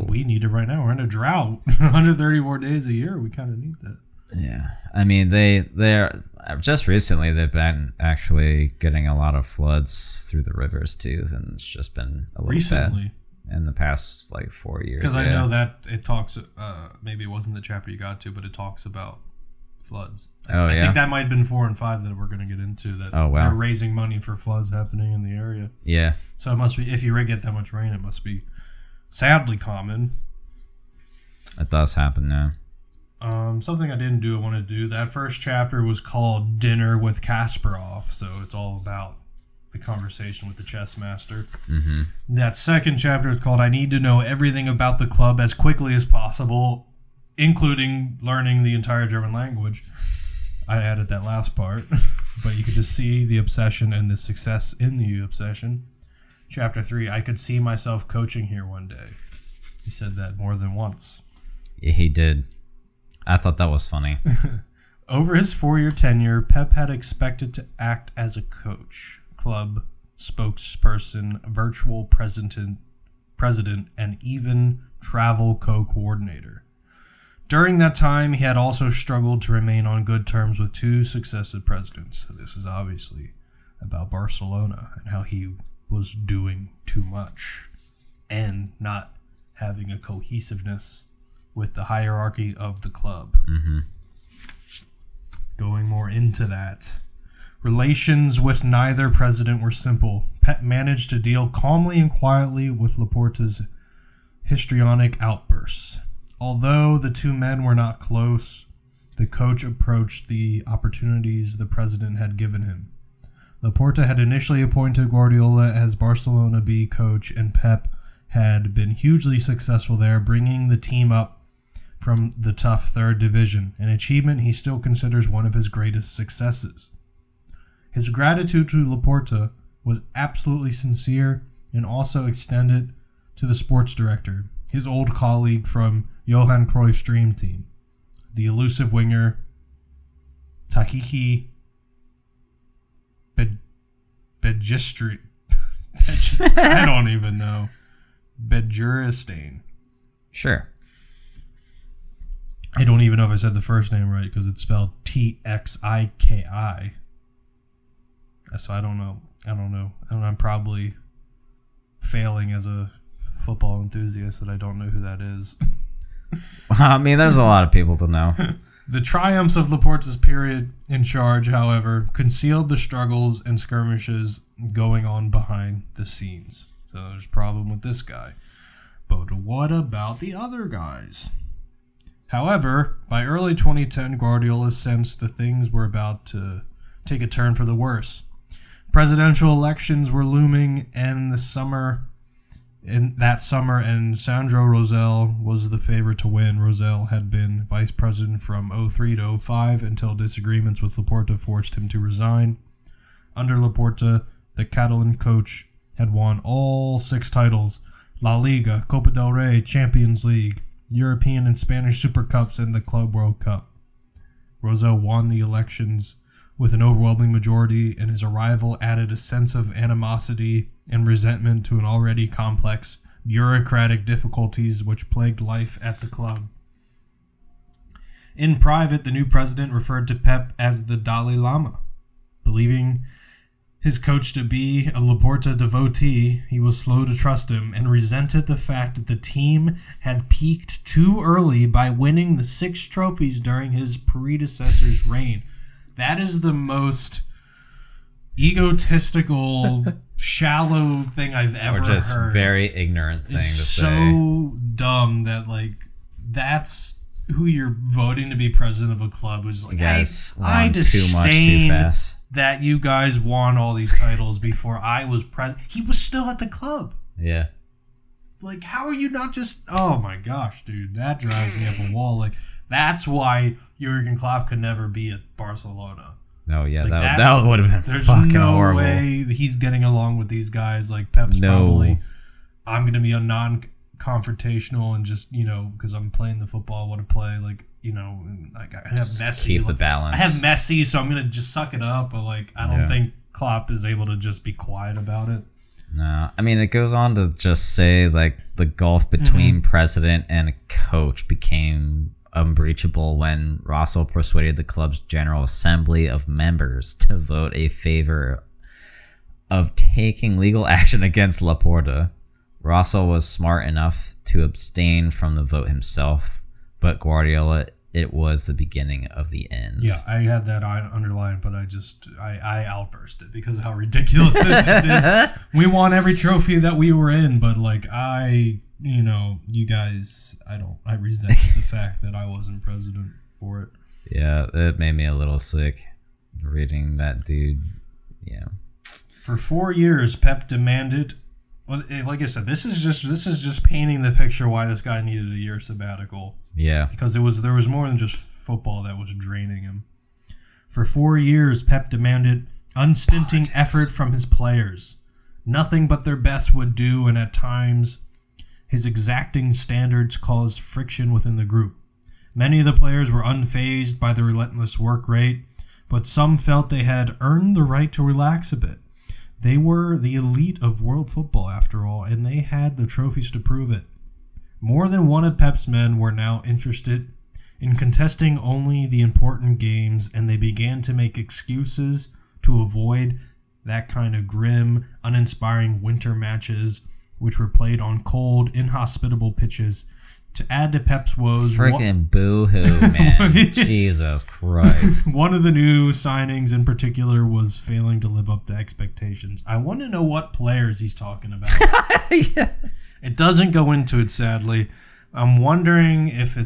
we need it right now. We're in a drought, 134 days a year. We kind of need that.
Yeah, I mean they're just recently they've been actually getting a lot of floods through the rivers too, and it's just been a little bad in the past like 4 years.
Because I know that it talks. Maybe it wasn't the chapter you got to, but it talks about floods. I think that might have been 4 and 5 that we're going to get into. That they're raising money for floods happening in the area. Yeah. So it must be, if you get that much rain, it must be sadly common.
It does happen now.
Something I didn't do, I want to do. That first chapter was called Dinner with Kasparov, so it's all about the conversation with the chess master.
Mm-hmm.
That second chapter is called I Need to Know Everything About the Club as Quickly as Possible, including learning the entire German language. I added that last part, but you could just see the obsession and the success in the obsession. Chapter 3, I could see myself coaching here one day. He said that more than once.
Yeah, he did. I thought that was funny.
Over his 4-year tenure, Pep had expected to act as a coach, club spokesperson, virtual president, and even travel co-coordinator. During that time, he had also struggled to remain on good terms with 2 successive presidents. So this is obviously about Barcelona and how he was doing too much and not having a cohesiveness with the hierarchy of the club.
Mm-hmm.
Going more into that. Relations with neither president were simple. Pep managed to deal calmly and quietly with Laporta's histrionic outbursts. Although the 2 men were not close, the coach approached the opportunities the president had given him. Laporta had initially appointed Guardiola as Barcelona B coach, and Pep had been hugely successful there, bringing the team up from the tough 3rd division, an achievement he still considers one of his greatest successes. His gratitude to Laporta was absolutely sincere and also extended to the sports director, his old colleague from Johan Cruyff's dream team, the elusive winger Tahiti Bedjistri. I don't even know. Bedjuristain.
Sure.
I don't even know if I said the first name right because it's spelled Txiki. So I don't know. I'm probably failing as a football enthusiast that I don't know who that is.
I mean, there's a lot of people to know.
The triumphs of Laporta's period in charge, however, concealed the struggles and skirmishes going on behind the scenes. So there's a problem with this guy. But what about the other guys? However, by early 2010, Guardiola sensed the things were about to take a turn for the worse. Presidential elections were looming that summer, and Sandro Rosell was the favorite to win. Rosell had been vice president from 2003 to 2005 until disagreements with Laporta forced him to resign. Under Laporta, the Catalan coach had won all 6 titles: La Liga, Copa del Rey, Champions League, European and Spanish Super Cups, and the Club World Cup. Rosell won the elections with an overwhelming majority, and his arrival added a sense of animosity and resentment to an already complex bureaucratic difficulties which plagued life at the club. In private, the new president referred to Pep as the Dalai Lama. Believing his coach to be a Laporta devotee, he was slow to trust him and resented the fact that the team had peaked too early by winning the 6 trophies during his predecessor's reign. That is the most egotistical, shallow thing I've ever heard.
Or just very ignorant thing
it's
to say.
So dumb that, like, that's who you're voting to be president of a club. Was like, I disdain
too much too fast.
That you guys won all these titles before I was president. He was still at the club.
Yeah.
Like, how are you not just... Oh, my gosh, dude. That drives me up a wall. Like, that's why Jurgen Klopp could never be at Barcelona.
Oh, yeah.
Like,
that would have been fucking horrible.
There's no way he's getting along with these guys. Like, Pep's probably... I'm going to be a non-confrontational and just, because I'm playing the football I want to play. Like, like I have
just
Messi.
Keep the balance.
I have Messi, so I'm going to just suck it up. But, like, I don't think Klopp is able to just be quiet about it.
No, I mean, it goes on to just say, like, the gulf between president and coach became unbreachable when Russell persuaded the club's General Assembly of members to vote a favor of taking legal action against Laporta. Russell was smart enough to abstain from the vote himself, but Guardiola, it was the beginning of the end.
Yeah, I had that underlined, but I outbursted because of how ridiculous it is. We won every trophy that we were in, but like I you guys, I resent the fact that I wasn't president for it.
Yeah, it made me a little sick reading that dude. Yeah.
For 4 years, Pep demanded. Well, like I said, this is just painting the picture why this guy needed a year sabbatical.
Yeah.
Because there was more than just football that was draining him. For 4 years, Pep demanded unstinting effort from his players. Nothing but their best would do, and at times, his exacting standards caused friction within the group. Many of the players were unfazed by the relentless work rate, but some felt they had earned the right to relax a bit. They were the elite of world football, after all, and they had the trophies to prove it. More than one of Pep's men were now interested in contesting only the important games, and they began to make excuses to avoid that kind of grim, uninspiring winter matches which were played on cold, inhospitable pitches. To add to Pep's woes...
Freaking boo-hoo, man. Jesus Christ.
One of the new signings in particular was failing to live up to expectations. I want to know what players he's talking about.
Yeah.
It doesn't go into it, sadly. I'm wondering if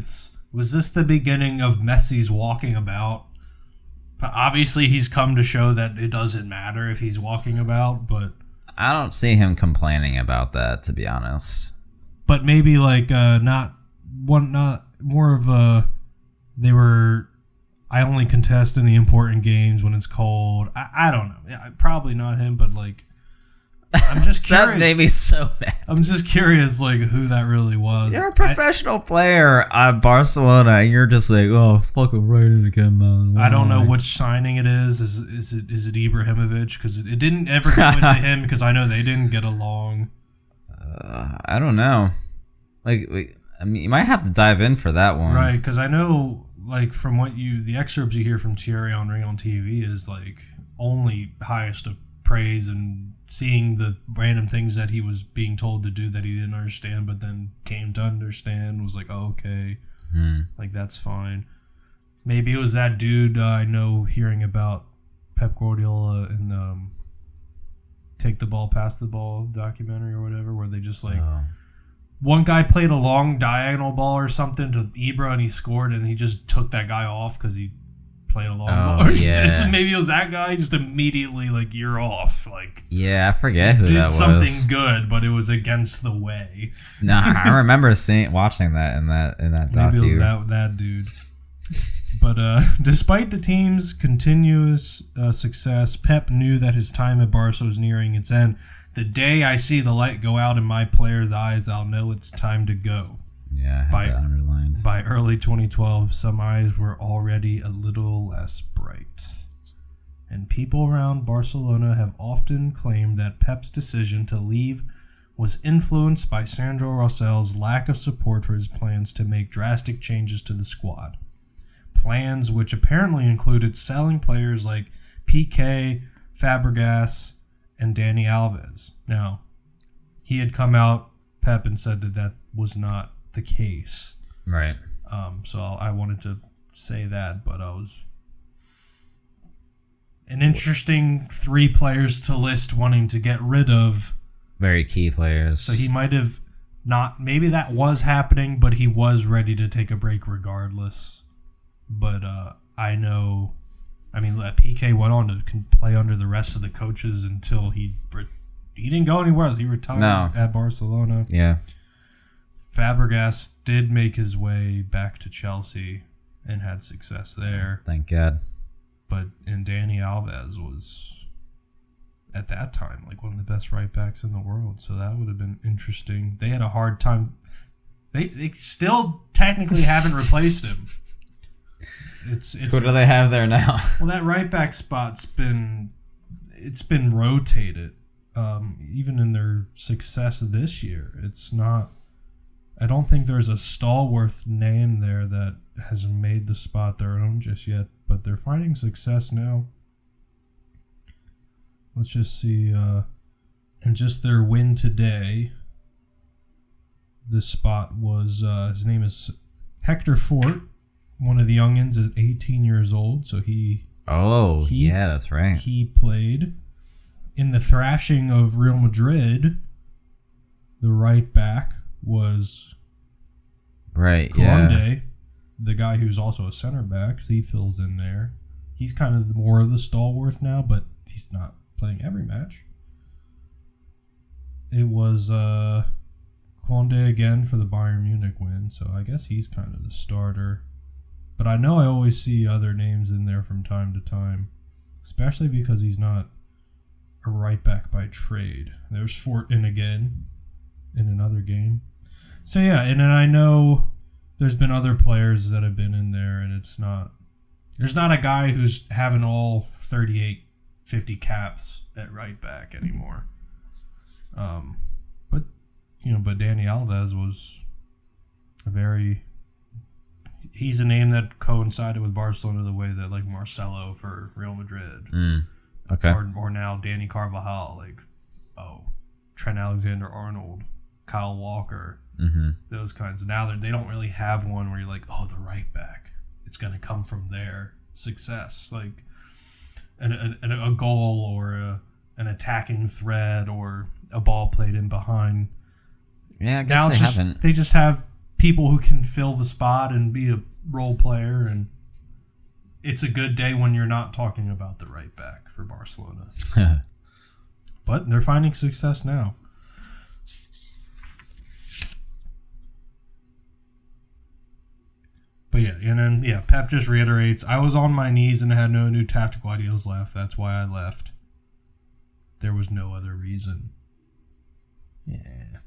was this the beginning of Messi's walking about? But obviously, he's come to show that it doesn't matter if he's walking about, but...
I don't see him complaining about that, to be honest.
But maybe not more of a I only contest in the important games when it's cold. I don't know. Yeah, probably not him, but I'm just curious.
That made me so bad.
I'm just curious who that really was.
You're a professional player at Barcelona, and you're just like, oh, it's fucking raining again, man.
I don't know which signing it is. Is it Ibrahimovic? Because it didn't ever go into him because I know they didn't get along.
I don't know. You might have to dive in for that one.
Right, because I know, from the excerpts you hear from Thierry Henry on TV is, only highest of praise, and seeing the random things that he was being told to do that he didn't understand, but then came to understand, was okay. That's fine. Maybe it was that dude I know hearing about Pep Guardiola in the Take the Ball, Pass the Ball documentary or whatever, where they just one guy played a long diagonal ball or something to Ibra and he scored, and he just took that guy off because he played a long ball.
Yeah.
Maybe it was that guy just immediately you're off.
Yeah, I forget who that was.
Did something good, but it was against the way.
No, I remember watching that in that docu.
Maybe it was that dude. But despite the team's continuous success, Pep knew that his time at Barca was nearing its end. The day I see the light go out in my players' eyes, I'll know it's time to go.
Yeah, I have that underlined.
By early 2012, some eyes were already a little less bright. And people around Barcelona have often claimed that Pep's decision to leave was influenced by Sandro Rossell's lack of support for his plans to make drastic changes to the squad. Plans which apparently included selling players like Piqué, Fabregas, and Dani Alves. Now, he had come out, Pep, and said that was not the case.
Right.
So I wanted to say that, but I was an interesting 3 players to list wanting to get rid of.
Very key players.
So he might have not, maybe that was happening, but he was ready to take a break regardless. But I know, Piqué went on to play under the rest of the coaches until he didn't go anywhere else. He retired at Barcelona.
Yeah.
Fabregas did make his way back to Chelsea and had success there.
Thank God.
And Dani Alves was, at that time, one of the best right backs in the world. So that would have been interesting. They had a hard time. They still technically haven't replaced him.
Who do they have there now?
Well, that right back spot's been rotated. Even in their success this year, it's not. I don't think there's a stalwart name there that has made the spot their own just yet, but they're finding success now. Let's just see, and just their win today. This spot was his name is Hector Fort. One of the youngins is 18 years old, so he...
Oh, yeah, that's right.
He played in the thrashing of Real Madrid, the right back, was
right.
Conde, the guy who's also a center back. He fills in there. He's kind of more of the stalwart now, but he's not playing every match. It was Conde again for the Bayern Munich win, so I guess he's kind of the starter. But I know I always see other names in there from time to time, especially because he's not a right back by trade. There's Fortin again in another game. So yeah, and then I know there's been other players that have been in there, and there's not a guy who's having all 38, 50 caps at right back anymore. But Dani Alves was he's a name that coincided with Barcelona the way that like Marcelo for Real Madrid.
Okay.
Or now Danny Carvajal, Trent Alexander-Arnold, Kyle Walker, those kinds. Now they don't really have one where you're like, the right back. It's going to come from their success, like a goal or an attacking thread or a ball played in behind.
Yeah, I guess
they just have people who can fill the spot and be a role player, and it's a good day when you're not talking about the right back for Barcelona. But they're finding success now. But Pep just reiterates, I was on my knees and had no new tactical ideas left. That's why I left. There was no other reason. Yeah.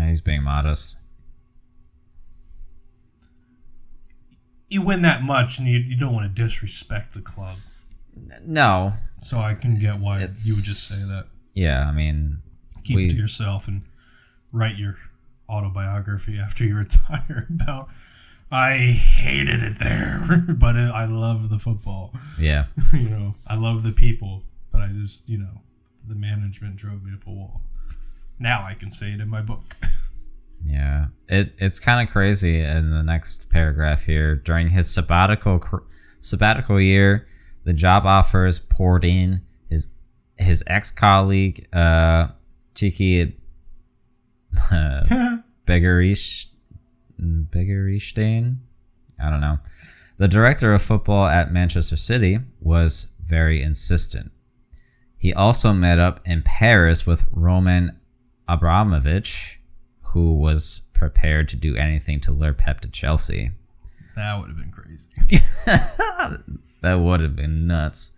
He's being modest.
You win that much and you don't want to disrespect the club.
No.
So I can get why you would just say that.
Yeah, I mean...
Keep it to yourself and write your autobiography after you retire about... I hated it there, but I love the football.
Yeah.
I love the people, but I just, the management drove me up a wall. Now I can say it in my book.
Yeah. It's kind of crazy in the next paragraph here. During his sabbatical year, the job offers poured in. His ex-colleague, Chiki Begiristain, I don't know, the director of football at Manchester City, was very insistent. He also met up in Paris with Roman Abramovich, who was prepared to do anything to lure Pep to Chelsea.
That would have been crazy.
That would have been nuts.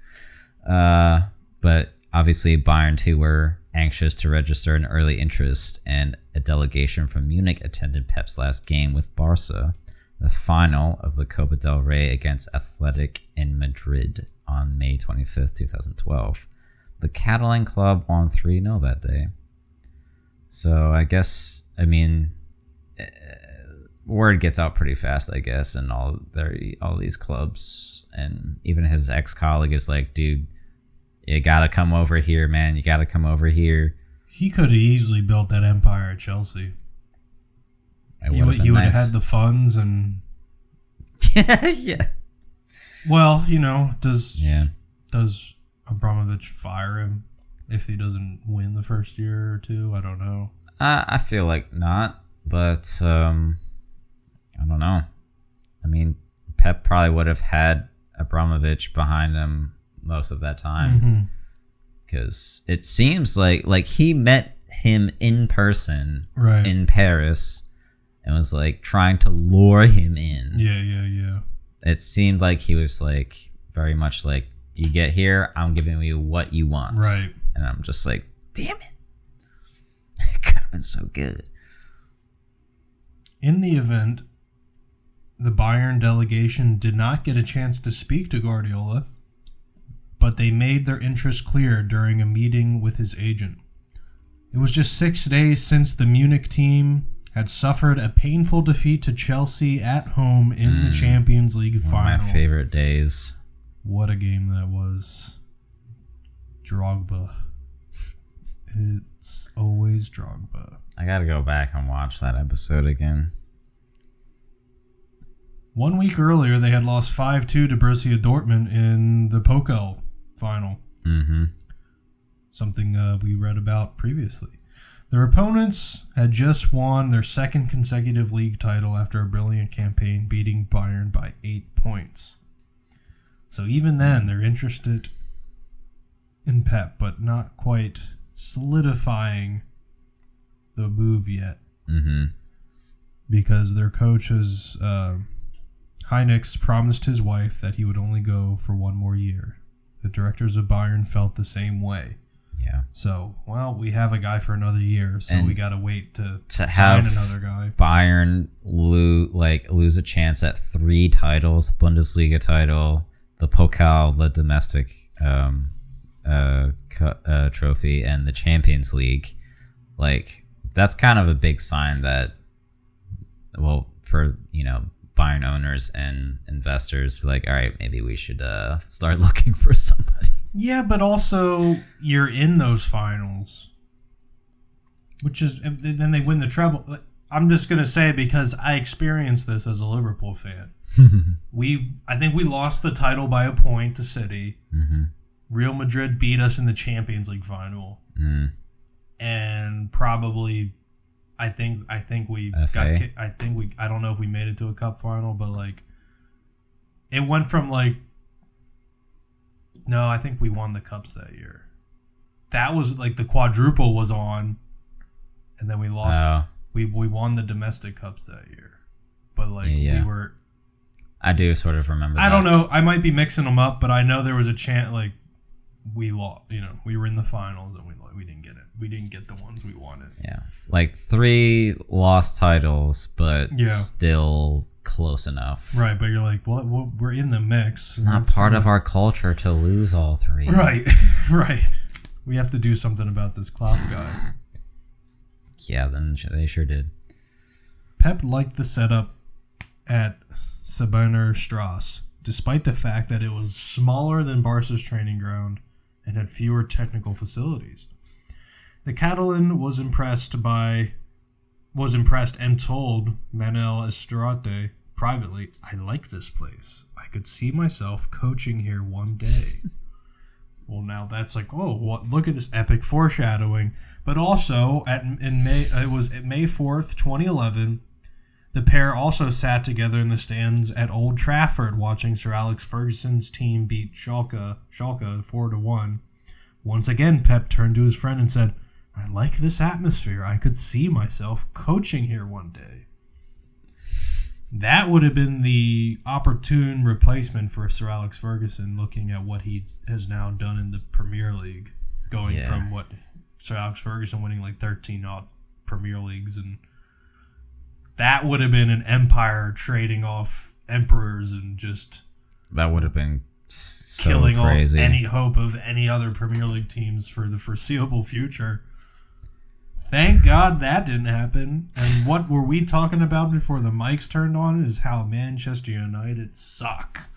But obviously Bayern too were anxious to register an early interest, and a delegation from Munich attended Pep's last game with Barca, the final of the Copa del Rey against Athletic in Madrid on May 25th, 2012. The Catalan club won 3-0 that day. So I guess, word gets out pretty fast, I guess, and all these clubs, and even his ex-colleague is like, dude, you gotta come over here, man. You gotta come over here.
He could have easily built that empire at Chelsea. He would have had the funds and...
Yeah.
Well, does Abramovich fire him if he doesn't win the first year or two? I don't know.
I feel like not, but I don't know. Pep probably would have had Abramovich behind him most of that time, because it seems like he met him in person,
right,
in Paris, and was like trying to lure him in.
Yeah.
It seemed like he was like very much like, you get here, I'm giving you what you want,
right?
And I'm just like, damn it, it could have been so good.
In the event, the Bayern delegation did not get a chance to speak to Guardiola, but they made their interest clear during a meeting with his agent. It was just 6 days since the Munich team had suffered a painful defeat to Chelsea at home in the Champions League final.
One of my favorite days.
What a game that was. Drogba. It's always Drogba.
I gotta go back and watch that episode again.
1 week earlier, they had lost 5-2 to Borussia Dortmund in the Pokal final.
Mm-hmm.
Something we read about previously. Their opponents had just won their second consecutive league title after a brilliant campaign, beating Bayern by 8 points. So even then, they're interested in Pep, but not quite solidifying the move yet.
Mm-hmm.
Because their coach has, Heinix promised his wife that he would only go for 1 more year. The directors of Bayern felt the same way.
Yeah.
So, well, we have a guy for another year, so we got to wait to
have
sign another guy.
Bayern lose a chance at 3 titles: the Bundesliga title, the Pokal, the domestic trophy, and the Champions League. Like, that's kind of a big sign that, well, for, Bayern owners and investors, like, all right, maybe we should start looking for somebody.
Yeah, but also you're in those finals, which is, then they win the treble. I'm just gonna say it because I experienced this as a Liverpool fan. I think we lost the title by a point to City.
Mm-hmm.
Real Madrid beat us in the Champions League final, and probably, I think we
FA?
I don't know if we made it to a cup final, but like, it went from like. No, I think we won the cups that year. That was like the quadruple was on, and then we lost.
Oh.
We won the domestic cups that year, but like
Yeah.
we were.
I do sort of remember.
I don't know. I might be mixing them up, but I know there was a chance like we lost. We were in the finals and we didn't get it. We didn't get the ones we wanted.
Yeah, like 3 lost titles, but
Yeah.
still close enough.
Right, but you're like, well, we're in the mix.
It's not part of our culture to lose all 3.
Right, right. We have to do something about this Klopp guy.
Yeah, then they sure did.
Pep liked the setup at Saberner Strasse, despite the fact that it was smaller than Barca's training ground and had fewer technical facilities. The Catalan was impressed and told Manel Estorate privately, "I like this place. I could see myself coaching here one day." Well, now that's like, oh, look at this epic foreshadowing. But also, it was May 4th, 2011, the pair also sat together in the stands at Old Trafford watching Sir Alex Ferguson's team beat Schalke 4-1. Once again, Pep turned to his friend and said, "I like this atmosphere. I could see myself coaching here one day." That would have been the opportune replacement for Sir Alex Ferguson, looking at what he has now done in the Premier League, going from what Sir Alex Ferguson winning like 13 odd Premier Leagues, and that would have been an empire trading off emperors and just
that would have been so
killing
crazy.
off any hope of any other Premier League teams for the foreseeable future. Thank God that didn't happen. And what were we talking about before the mics turned on is how Manchester United suck.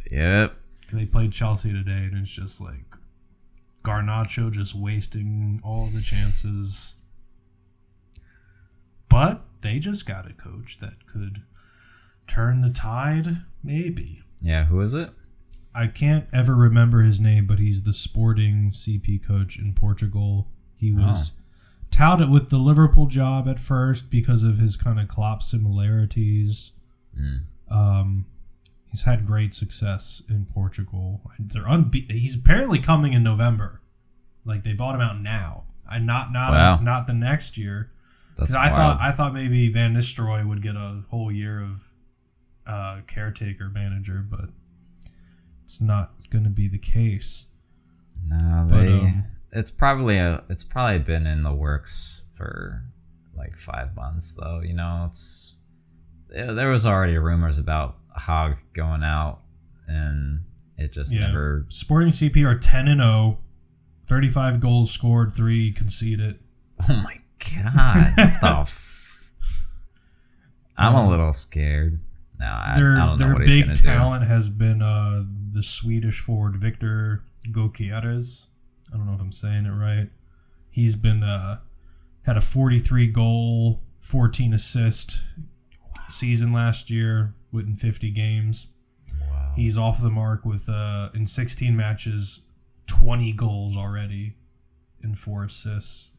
Yep.
They played Chelsea today, and it's just like Garnacho just wasting all the chances. But they just got a coach that could turn the tide, maybe.
Yeah, who is it?
I can't ever remember his name, but he's the Sporting CP coach in Portugal. He was touted with the Liverpool job at first because of his kind of Klopp similarities. He's had great success in Portugal. They're he's apparently coming in November. Like, they bought him out now, and not the next year.
That's
I thought maybe Van Nistelrooy would get a whole year of caretaker manager, but it's not going to be the case.
No, it's probably been in the works for like 5 months though. There was already rumors about Hogg going out, and it just never.
Sporting CP are 10-0, 35 goals scored, 3 conceded.
Oh my god! I'm a little scared. No, I don't know what he's going to do.
Their big talent has been the Swedish forward Victor Gokieres. I don't know if I'm saying it right. He's been had a 43 goal, 14 assist season last year within 50 games.
Wow.
He's off the mark with in 16 matches, 20 goals already and 4 assists.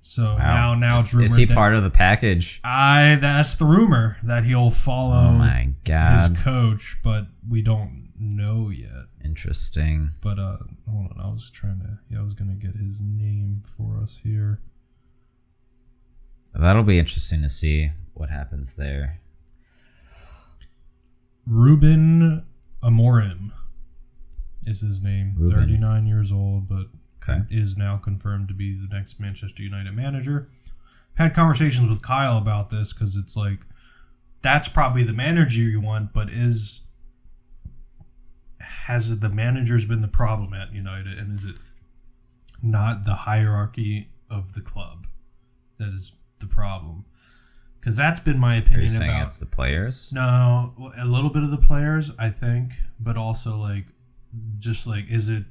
So now it's rumored
is he part of the package?
That's the rumor that he'll follow
my God.
his coach, but we don't know yet.
Interesting.
But hold on, I was gonna get his name for us here.
That'll be interesting to see what happens there.
Ruben Amorim is his name. 39 years old, but is now confirmed to be the next Manchester United manager. Had conversations with Kyle about this because it's like, that's probably the manager you want, but has the managers been the problem at United, and is it not the hierarchy of the club that is the problem? Because that's been my opinion.
Are you saying it's the players?
No, a little bit of the players, I think, but also like, just like, is it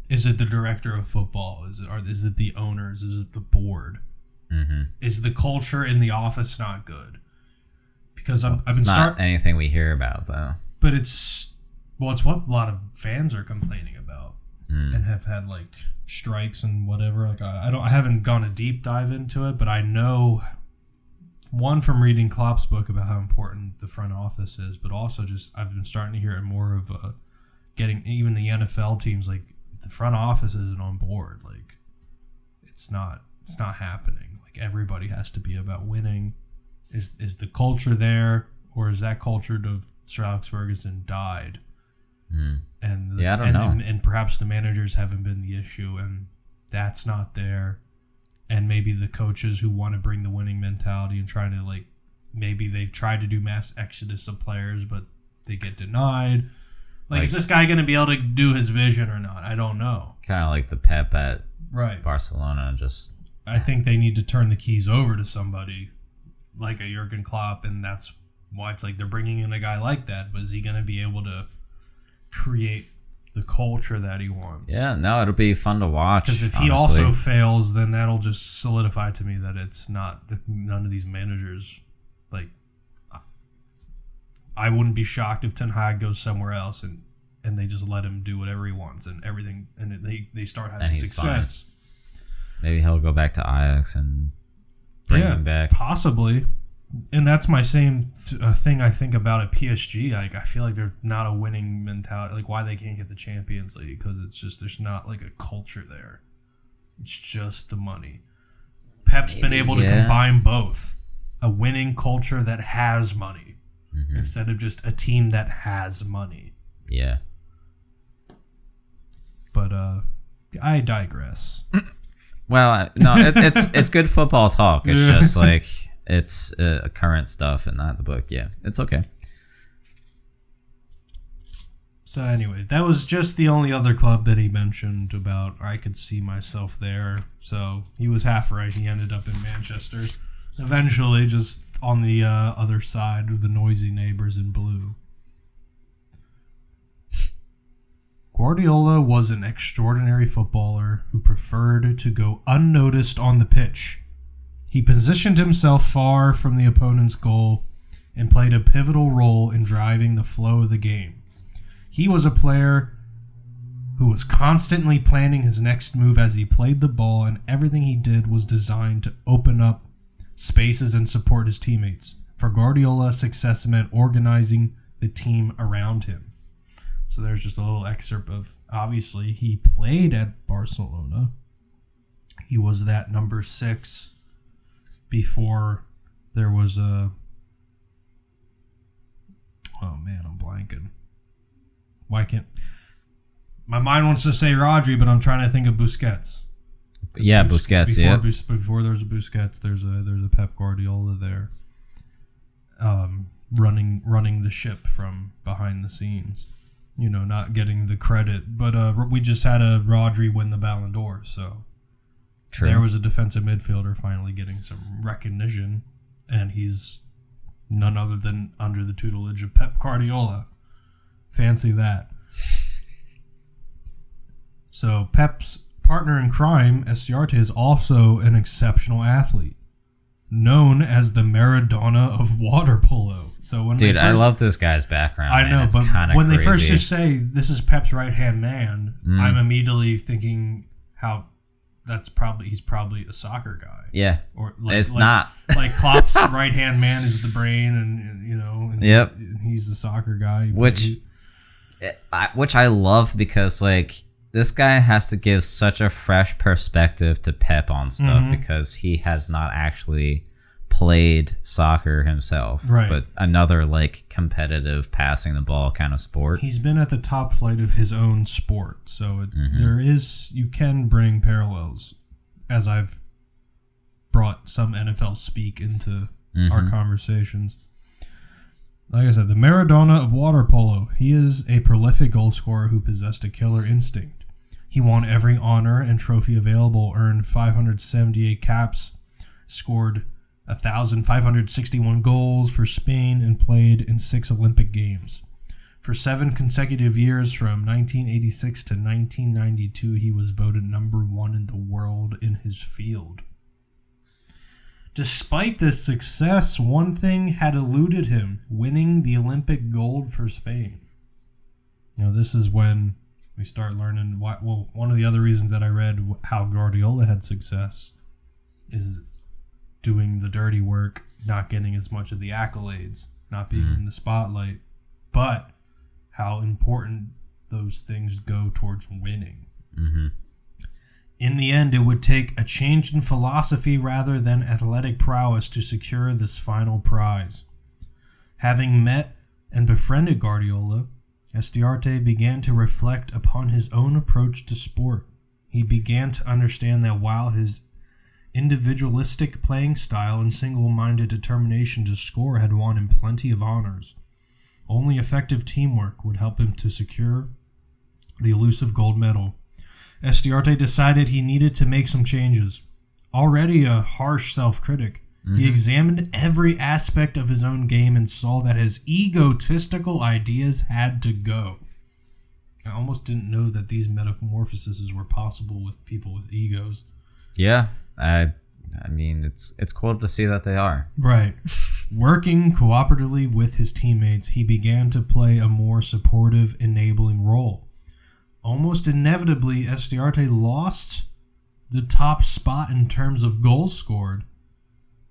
the director of football? Is it the owners? Is it the board?
Mm-hmm.
Is the culture in the office not good? Because
it's not anything we hear about though.
But it's what a lot of fans are complaining about and have had like strikes and whatever. Like I haven't gone a deep dive into it, but I know one from reading Klopp's book about how important the front office is, but also just I've been starting to hear it more of getting even the NFL teams, like if the front office isn't on board, like it's not happening. Like everybody has to be about winning. Is the culture there, or is that culture of Sir Alex Ferguson died? And
I don't know.
And perhaps the managers haven't been the issue, and that's not there. And maybe the coaches who want to bring the winning mentality and trying to like, maybe they've tried to do mass exodus of players, but they get denied. Like is this guy going to be able to do his vision or not? I don't know.
Kind of like the Pep at
right.
Barcelona.
I think they need to turn the keys over to somebody like a Jurgen Klopp, and that's why it's like they're bringing in a guy like that. But is he going to be able to create the culture that he wants?
Yeah, no, it'll be fun to watch.
Because if he also fails, then that'll just solidify to me that it's not that none of these managers. Like, I wouldn't be shocked if Ten Hag goes somewhere else and they just let him do whatever he wants and everything, and they start having success.
Fine. Maybe he'll go back to Ajax and bring him back.
Possibly. And that's my same thing I think about at PSG. Like, I feel like they're not a winning mentality. Like, why they can't get the Champions League? Because it's just there's not like a culture there. It's just the money. Pep's been able to combine both. A winning culture that has money instead of just a team that has money.
Yeah.
But I digress.
Well, no, it's good football talk. It's just like it's current stuff and not the book. Yeah, it's okay.
So anyway, that was just the only other club that he mentioned about, or I could see myself there. So he was half right. He ended up in Manchester. Eventually, just on the other side of the noisy neighbors in blue. Guardiola was an extraordinary footballer who preferred to go unnoticed on the pitch. He positioned himself far from the opponent's goal and played a pivotal role in driving the flow of the game. He was a player who was constantly planning his next move as he played the ball, and everything he did was designed to open up spaces and support his teammates. For Guardiola, success meant organizing the team around him. So there's just a little excerpt of, obviously, he played at Barcelona. He was that number 6 before there was a... Oh, man, I'm blanking. Why can't... My mind wants to say Rodri, but I'm trying to think of Busquets.
Yeah, Busquets, yeah.
Before there's a Busquets, there's a Pep Guardiola there. Running the ship from behind the scenes. You know, not getting the credit. But we just had a Rodri win the Ballon d'Or, so
True.
There was a defensive midfielder finally getting some recognition, and he's none other than under the tutelage of Pep Guardiola. Fancy that. So Pep's partner in crime, Estiarte, is also an exceptional athlete, known as the Maradona of water polo. So when
I love this guy's background.
I know, but when
crazy.
They first just say this is Pep's right-hand man, I'm immediately thinking how he's probably a soccer guy.
Yeah,
or
it's not
like Klopp's right hand man is the brain, and you know, and he's the soccer guy,
which I love because like this guy has to give such a fresh perspective to Pep on stuff because he has not actually played soccer himself,
right?
But another like competitive passing the ball kind of sport.
He's been at the top flight of his own sport, so you can bring parallels, as I've brought some NFL speak into our conversations. Like I said, the Maradona of water polo. He is a prolific goal scorer who possessed a killer instinct. He won every honor and trophy available, earned 578 caps, scored 1,561 goals for Spain, and played in 6 Olympic Games. For 7 consecutive years, from 1986 to 1992, he was voted number 1 in the world in his field. Despite this success, one thing had eluded him: winning the Olympic gold for Spain. You know, this is when we start learning one of the other reasons that I read how Guardiola had success is doing the dirty work, not getting as much of the accolades, not being in the spotlight, but how important those things go towards winning. In the end, it would take a change in philosophy rather than athletic prowess to secure this final prize. Having met and befriended Guardiola, Estiarte began to reflect upon his own approach to sport. He began to understand that while his individualistic playing style and single-minded determination to score had won him plenty of honors, only effective teamwork would help him to secure the elusive gold medal. Estiarte decided he needed to make some changes. Already a harsh self-critic, he examined every aspect of his own game and saw that his egotistical ideas had to go. I almost didn't know that these metamorphoses were possible with people with egos.
Yeah, I mean, it's cool to see that they are.
Right. Working cooperatively with his teammates, he began to play a more supportive, enabling role. Almost inevitably, Estiarte lost the top spot in terms of goals scored,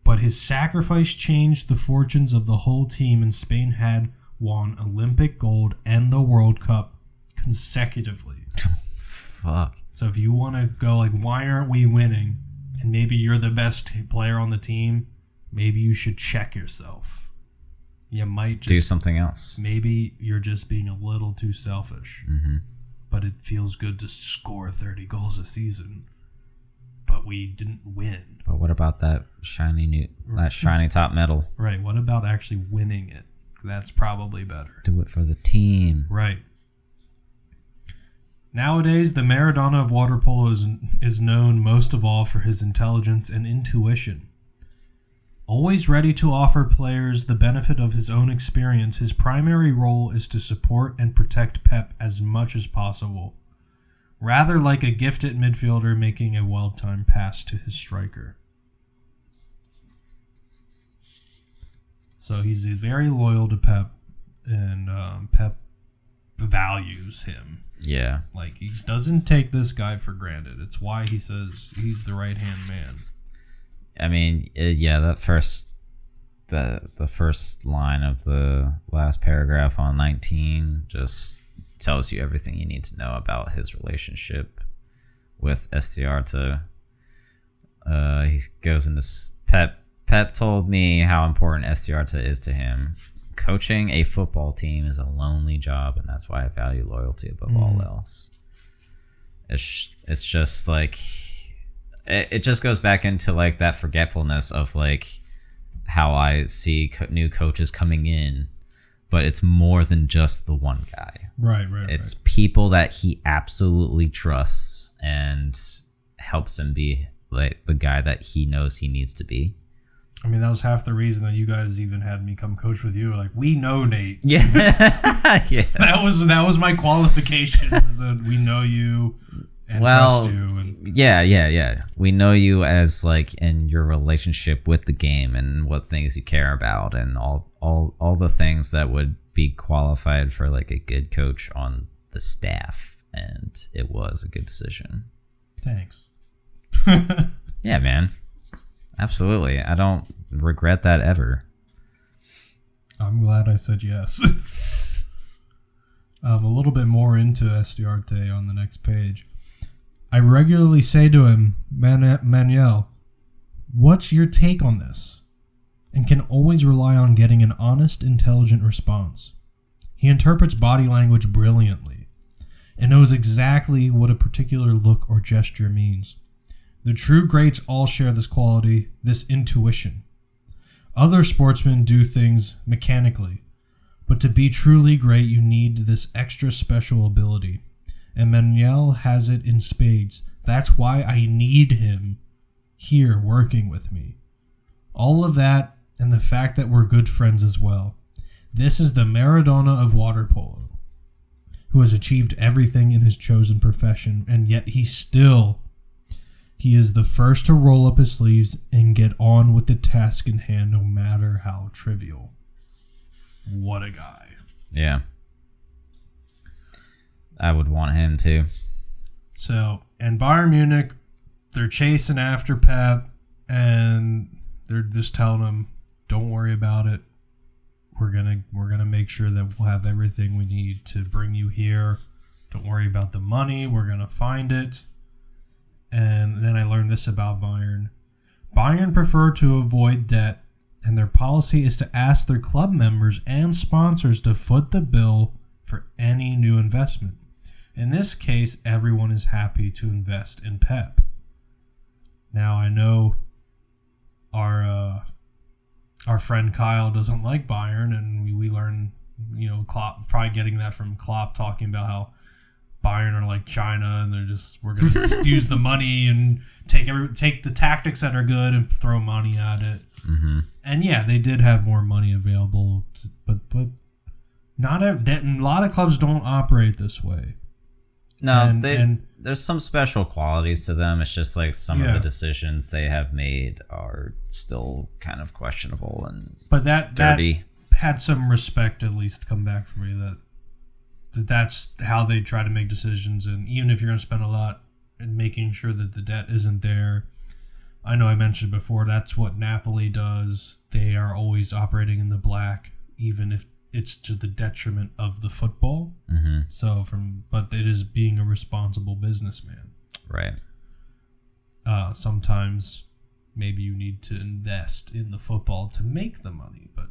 but his sacrifice changed the fortunes of the whole team, and Spain had won Olympic gold and the World Cup consecutively.
Fuck.
So if you want to go like, why aren't we winning? And maybe you're the best player on the team, maybe you should check yourself. You might just
do something else.
Maybe you're just being a little too selfish. But it feels good to score 30 goals a season. But we didn't win.
But what about that shiny top medal?
Right. What about actually winning it? That's probably better.
Do it for the team.
Right. Nowadays, the Maradona of water polo is known most of all for his intelligence and intuition. Always ready to offer players the benefit of his own experience, his primary role is to support and protect Pep as much as possible, rather like a gifted midfielder making a well-timed pass to his striker. So he's very loyal to Pep, and Pep values him.
Yeah.
Like, he doesn't take this guy for granted. It's why he says he's the right-hand man.
I mean, yeah, that the first line of the last paragraph on 19 just tells you everything you need to know about his relationship with Estiarte. He goes into Pep told me how important Estiarte is to him. Coaching a football team is a lonely job, and that's why I value loyalty above all else. It's just like it just goes back into like that forgetfulness of like how I see new coaches coming in, but it's more than just the one guy.
Right.
It's people that he absolutely trusts and helps him be like the guy that he knows he needs to be.
I mean, that was half the reason that you guys even had me come coach with you. Like, we know Nate.
Yeah. Yeah.
That was my qualifications. We know you and trust you. And
Yeah. We know you as like in your relationship with the game and what things you care about and all the things that would be qualified for like a good coach on the staff. And it was a good decision.
Thanks.
Yeah, man. Absolutely. I don't regret that ever.
I'm glad I said yes. A little bit more into Estiarte on the next page. I regularly say to him, Manuel, what's your take on this? And can always rely on getting an honest, intelligent response. He interprets body language brilliantly and knows exactly what a particular look or gesture means. The true greats all share this quality, this intuition. Other sportsmen do things mechanically, but to be truly great, you need this extra special ability. And Manuel has it in spades. That's why I need him here working with me. All of that, and the fact that we're good friends as well. This is the Maradona of water polo, who has achieved everything in his chosen profession, and yet he is the first to roll up his sleeves and get on with the task in hand, no matter how trivial. What a guy.
Yeah. I would want him too.
So, and Bayern Munich, they're chasing after Pep, and they're just telling him, don't worry about it. We're gonna make sure that we'll have everything we need to bring you here. Don't worry about the money. We're gonna find it. And then I learned this about Bayern. Bayern prefer to avoid debt, and their policy is to ask their club members and sponsors to foot the bill for any new investment. In this case, everyone is happy to invest in Pep. Now, I know our friend Kyle doesn't like Bayern, and we learn, Klopp, probably getting that from Klopp, talking about how Bayern are like China, and we're going to just use the money and take the tactics that are good and throw money at it.
Mm-hmm.
And yeah, they did have more money available, but not a lot of clubs don't operate this way.
No, there's some special qualities to them. It's just like some of the decisions they have made are still kind of questionable and dirty.
That had some respect at least come back for me, that's how they try to make decisions. And even if you're going to spend a lot in making sure that the debt isn't there, I know I mentioned before, that's what Napoli does. They are always operating in the black, even if it's to the detriment of the football.
Mm-hmm.
But it is being a responsible businessman.
Right.
Sometimes maybe you need to invest in the football to make the money, but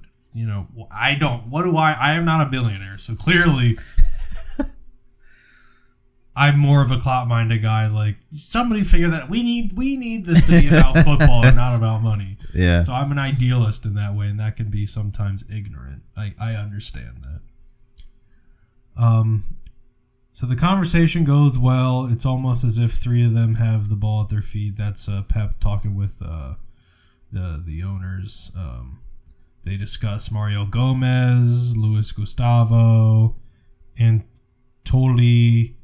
I don't. I am not a billionaire, so clearly I'm more of a Klopp-minded guy. Like, somebody figure that we need this to be about football and not about money.
Yeah.
So I'm an idealist in that way, and that can be sometimes ignorant. I understand that. So the conversation goes well. It's almost as if three of them have the ball at their feet. That's Pep talking with the owners. They discuss Mario Gomez, Luis Gustavo, and Timoshuk.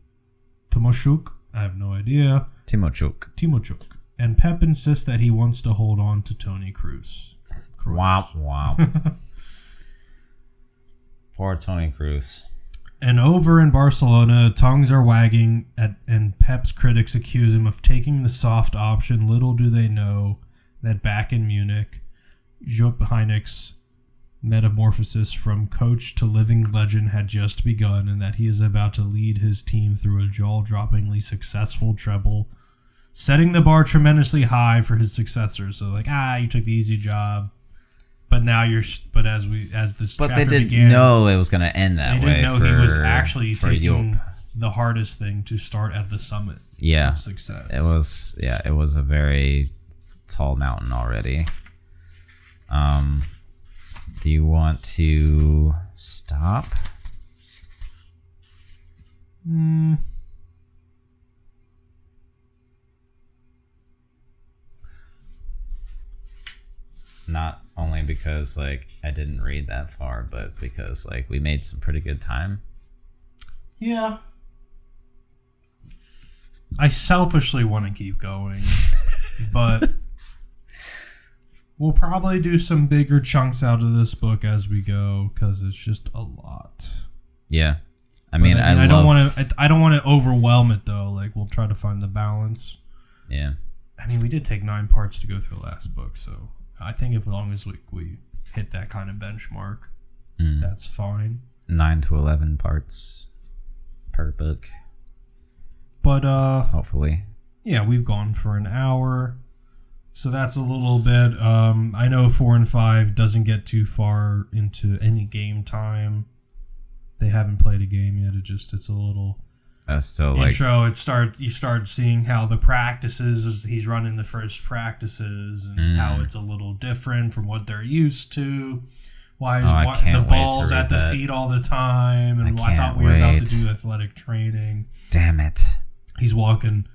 I have no idea. Timoshuk. And Pep insists that he wants to hold on to Toni Kroos.
Wow. Poor Toni Kroos.
And over in Barcelona, tongues are wagging, and Pep's critics accuse him of taking the soft option. Little do they know that back in Munich, Jupp Heynck's metamorphosis from coach to living legend had just begun, and that he is about to lead his team through a jaw-droppingly successful treble, setting the bar tremendously high for his successors. So you took the easy job, but now as this
but
chapter
they didn't
began,
know it was going to end that way.
They didn't know he was actually taking
Jupp.
the hardest thing to start at the summit of success.
It was a very tall mountain already. Do you want to stop? Not only because I didn't read that far, but because we made some pretty good time.
Yeah. I selfishly want to keep going, but we'll probably do some bigger chunks out of this book as we go, because it's just a lot.
Yeah, I don't
want to overwhelm it though. We'll try to find the balance.
Yeah,
I mean, we did take 9 parts to go through the last book, so I think as long as we hit that kind of benchmark, that's fine.
9 to 11 parts per book.
But
hopefully.
Yeah, we've gone for an hour. So that's a little bit. I know 4 and 5 doesn't get too far into any game time. They haven't played a game yet. It's a little
still
intro. You start seeing how the practices he's running the first practices and how it's a little different from what they're used to. Why the ball's at the feet all the time? And I thought we were about to do athletic training.
Damn it!
He's walking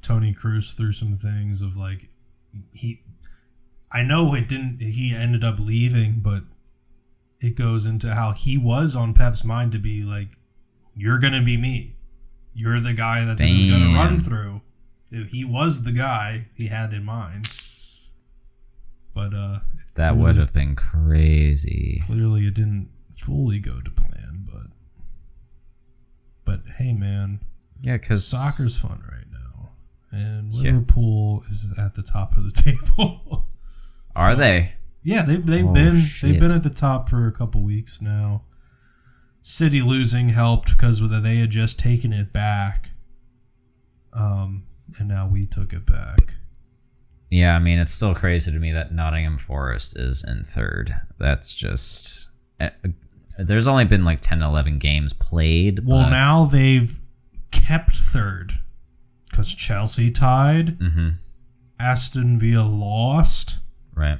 Tony Cruz through some things of like I know it didn't. He ended up leaving, but it goes into how he was on Pep's mind to be like, "You're gonna be me. You're the guy that this is gonna run through." He was the guy he had in mind, but
that would have been crazy.
Clearly, it didn't fully go to plan, but hey, man,
yeah, because
soccer's fun right now, and Liverpool is at the top of the table.
Are they?
Yeah, they've been at the top for a couple weeks now. City losing helped because they had just taken it back, and now we took it back.
Yeah, I mean, it's still crazy to me that Nottingham Forest is in third. That's just... There's only been like 10, 11 games played.
Well, now they've kept third because Chelsea tied, Aston Villa lost,
right?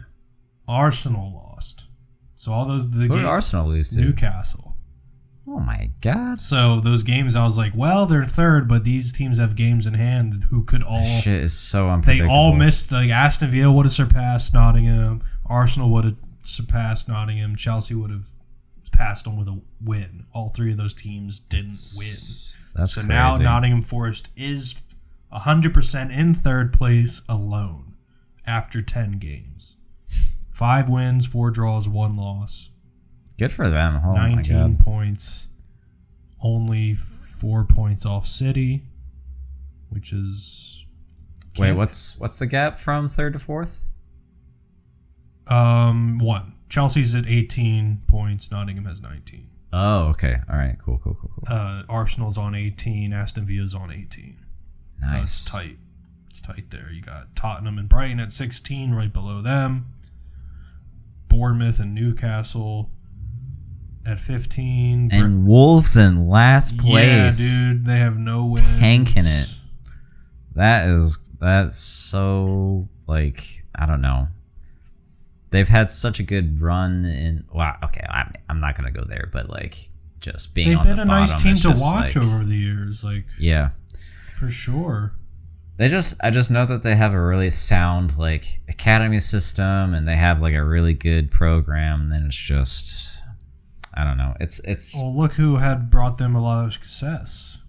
Arsenal lost. So all those...
Who did Arsenal lose to?
Newcastle.
Oh my God.
So those games, I was like, well, they're third, but these teams have games in hand who could all...
Shit is so unpredictable.
They all missed. Like Aston Villa would have surpassed Nottingham. Arsenal would have surpassed Nottingham. Chelsea would have passed them with a win. All three of those teams didn't win.
That's
so
crazy.
Now Nottingham Forest is 100% in third place alone after 10 games. 5 wins, 4 draws, 1 loss.
Good for them. Oh
19 points. Only 4 points off City, which is...
Wait, what's the gap from third to fourth?
1. Chelsea's at 18 points. Nottingham has 19.
Oh, okay. All right. Cool.
Arsenal's on 18. Aston Villa's on 18.
Nice.
So it's tight. It's tight there. You got Tottenham and Brighton at 16, right below them. Bournemouth and Newcastle at 15.
And Wolves in last place.
Yeah, dude. They have no wins.
Tanking it. That's so, like, I don't know. They've had such a good run in... Well, okay, I'm not going to go there, but, like, just being on the bottom.
They've been a nice team to
like,
watch over the years. Like,
yeah.
For sure.
I just know that they have a really sound, like, academy system, and they have, like, a really good program, and it's just... I don't know. It's.
Well, look who had brought them a lot of success.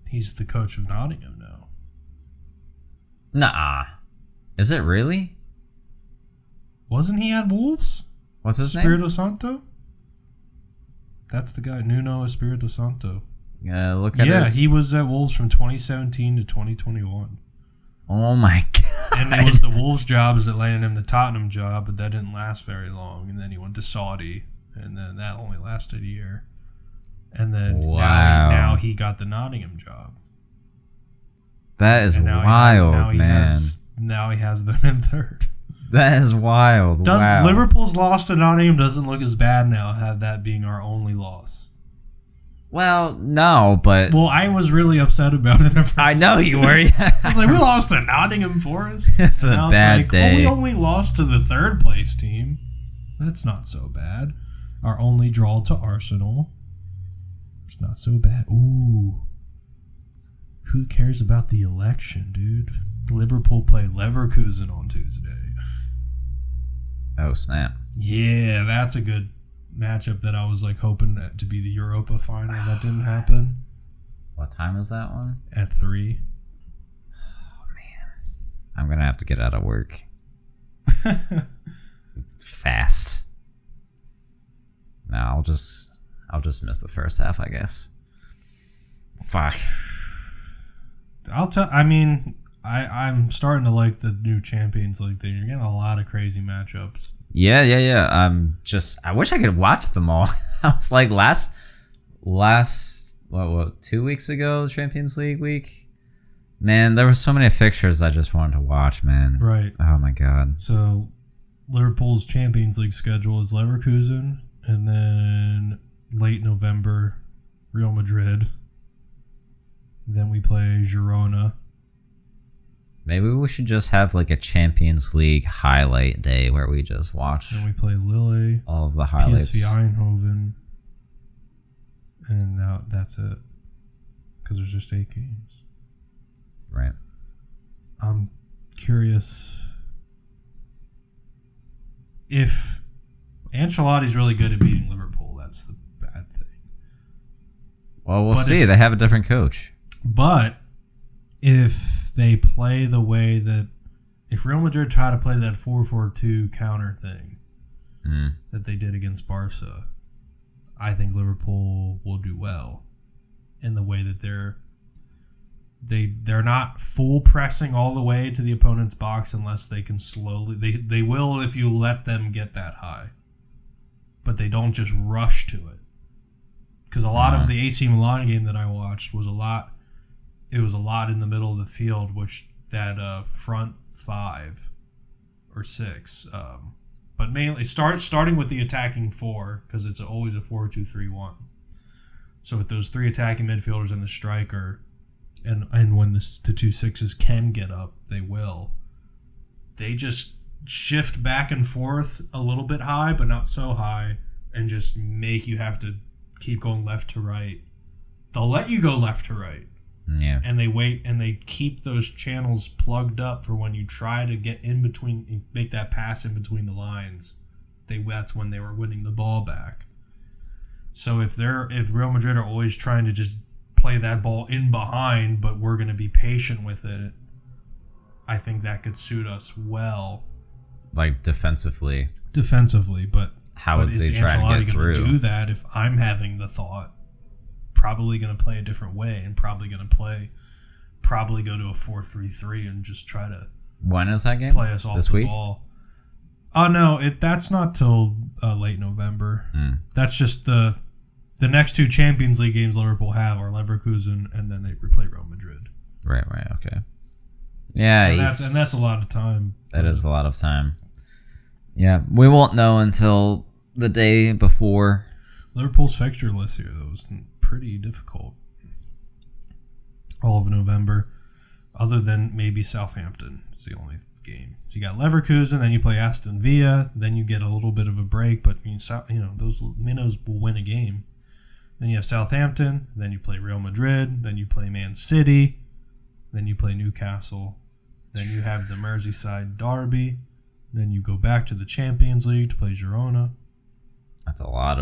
He's the coach of Nottingham now.
Nuh-uh. Is it really?
Wasn't he at Wolves?
What's his name?
Espirito Santo? That's the guy. Nuno Espirito Santo.
Yeah, look at
Yeah, he was at Wolves from 2017 to 2021.
Oh my God.
And it was the Wolves jobs that landed him the Tottenham job, but that didn't last very long. And then he went to Saudi. And then that only lasted a year. And then now he got the Nottingham job.
That is wild, man.
Now he has them in third.
That is wild. Wow.
Liverpool's loss to Nottingham doesn't look as bad now, have that being our only loss.
Well, no, but...
Well, I was really upset about it.
I know you were.
I was like, we lost to Nottingham Forest.
It's a bad day.
We only lost to the third place team. That's not so bad. Our only draw to Arsenal. It's not so bad. Ooh. Who cares about the election, dude? Liverpool play Leverkusen on Tuesday.
Oh, snap.
Yeah, that's a good matchup that I was like hoping that to be the Europa final. That didn't happen.
What time is that one?
At 3.
Oh, man. I'm going to have to get out of work. Fast. No, I'll just miss the first half, I guess. Fuck.
I mean, I'm starting to like the new Champions League thing. You're getting a lot of crazy matchups.
Yeah. I wish I could watch them all. I was like last 2 weeks ago, Champions League week. Man, there were so many fixtures I just wanted to watch, man.
Right.
Oh my god.
So Liverpool's Champions League schedule is Leverkusen, and then late November, Real Madrid. Then we play Girona.
Maybe we should just have like a Champions League highlight day where we just watch.
Then we play Lille,
all of the highlights.
PSV Eindhoven, and now that's it. Because there's just 8 games.
Right.
I'm curious if Ancelotti's really good at beating Liverpool. That's the bad thing.
Well, we'll see. They have a different coach.
But if they play the way that... If Real Madrid try to play that 4-4-2 counter thing that they did against Barca, I think Liverpool will do well in the way that they're not full pressing all the way to the opponent's box unless they can slowly... They will if you let them get that high. But they don't just rush to it. Because a lot of the AC Milan game that I watched was a lot in the middle of the field, which that front 5 or 6. But mainly starting with the attacking 4, because it's always a 4-2-3-1. So with those 3 attacking midfielders and the striker... And when the 2 6s can get up, they will. They just shift back and forth a little bit high, but not so high, and just make you have to keep going left to right. They'll let you go left to right.
Yeah.
And they wait, and they keep those channels plugged up for when you try to get in between, make that pass in between the lines. That's when they were winning the ball back. So if Real Madrid are always trying to just play that ball in behind, but we're going to be patient with it, I think that could suit us well.
Like defensively,
but
how would they try to get through?
Is Ancelotti going to do that if I'm having the thought? Probably going to play a different way, and probably go to a 4-3-3 and just try to...
When is that game?
Play us off
this
the
week?
Ball. Oh no, that's not till late November. That's just the next 2 Champions League games Liverpool have are Leverkusen, and then they play Real Madrid.
Right, okay. Yeah,
and that's a lot of time.
That is a lot of time. Yeah, we won't know until the day before.
Liverpool's fixture list here, though, is pretty difficult. All of November, other than maybe Southampton. It's the only game. So you got Leverkusen, then you play Aston Villa, then you get a little bit of a break, but those minnows will win a game. Then you have Southampton, then you play Real Madrid, then you play Man City, then you play Newcastle, then you have the Merseyside derby, then you go back to the Champions League to play Girona.
That's a lot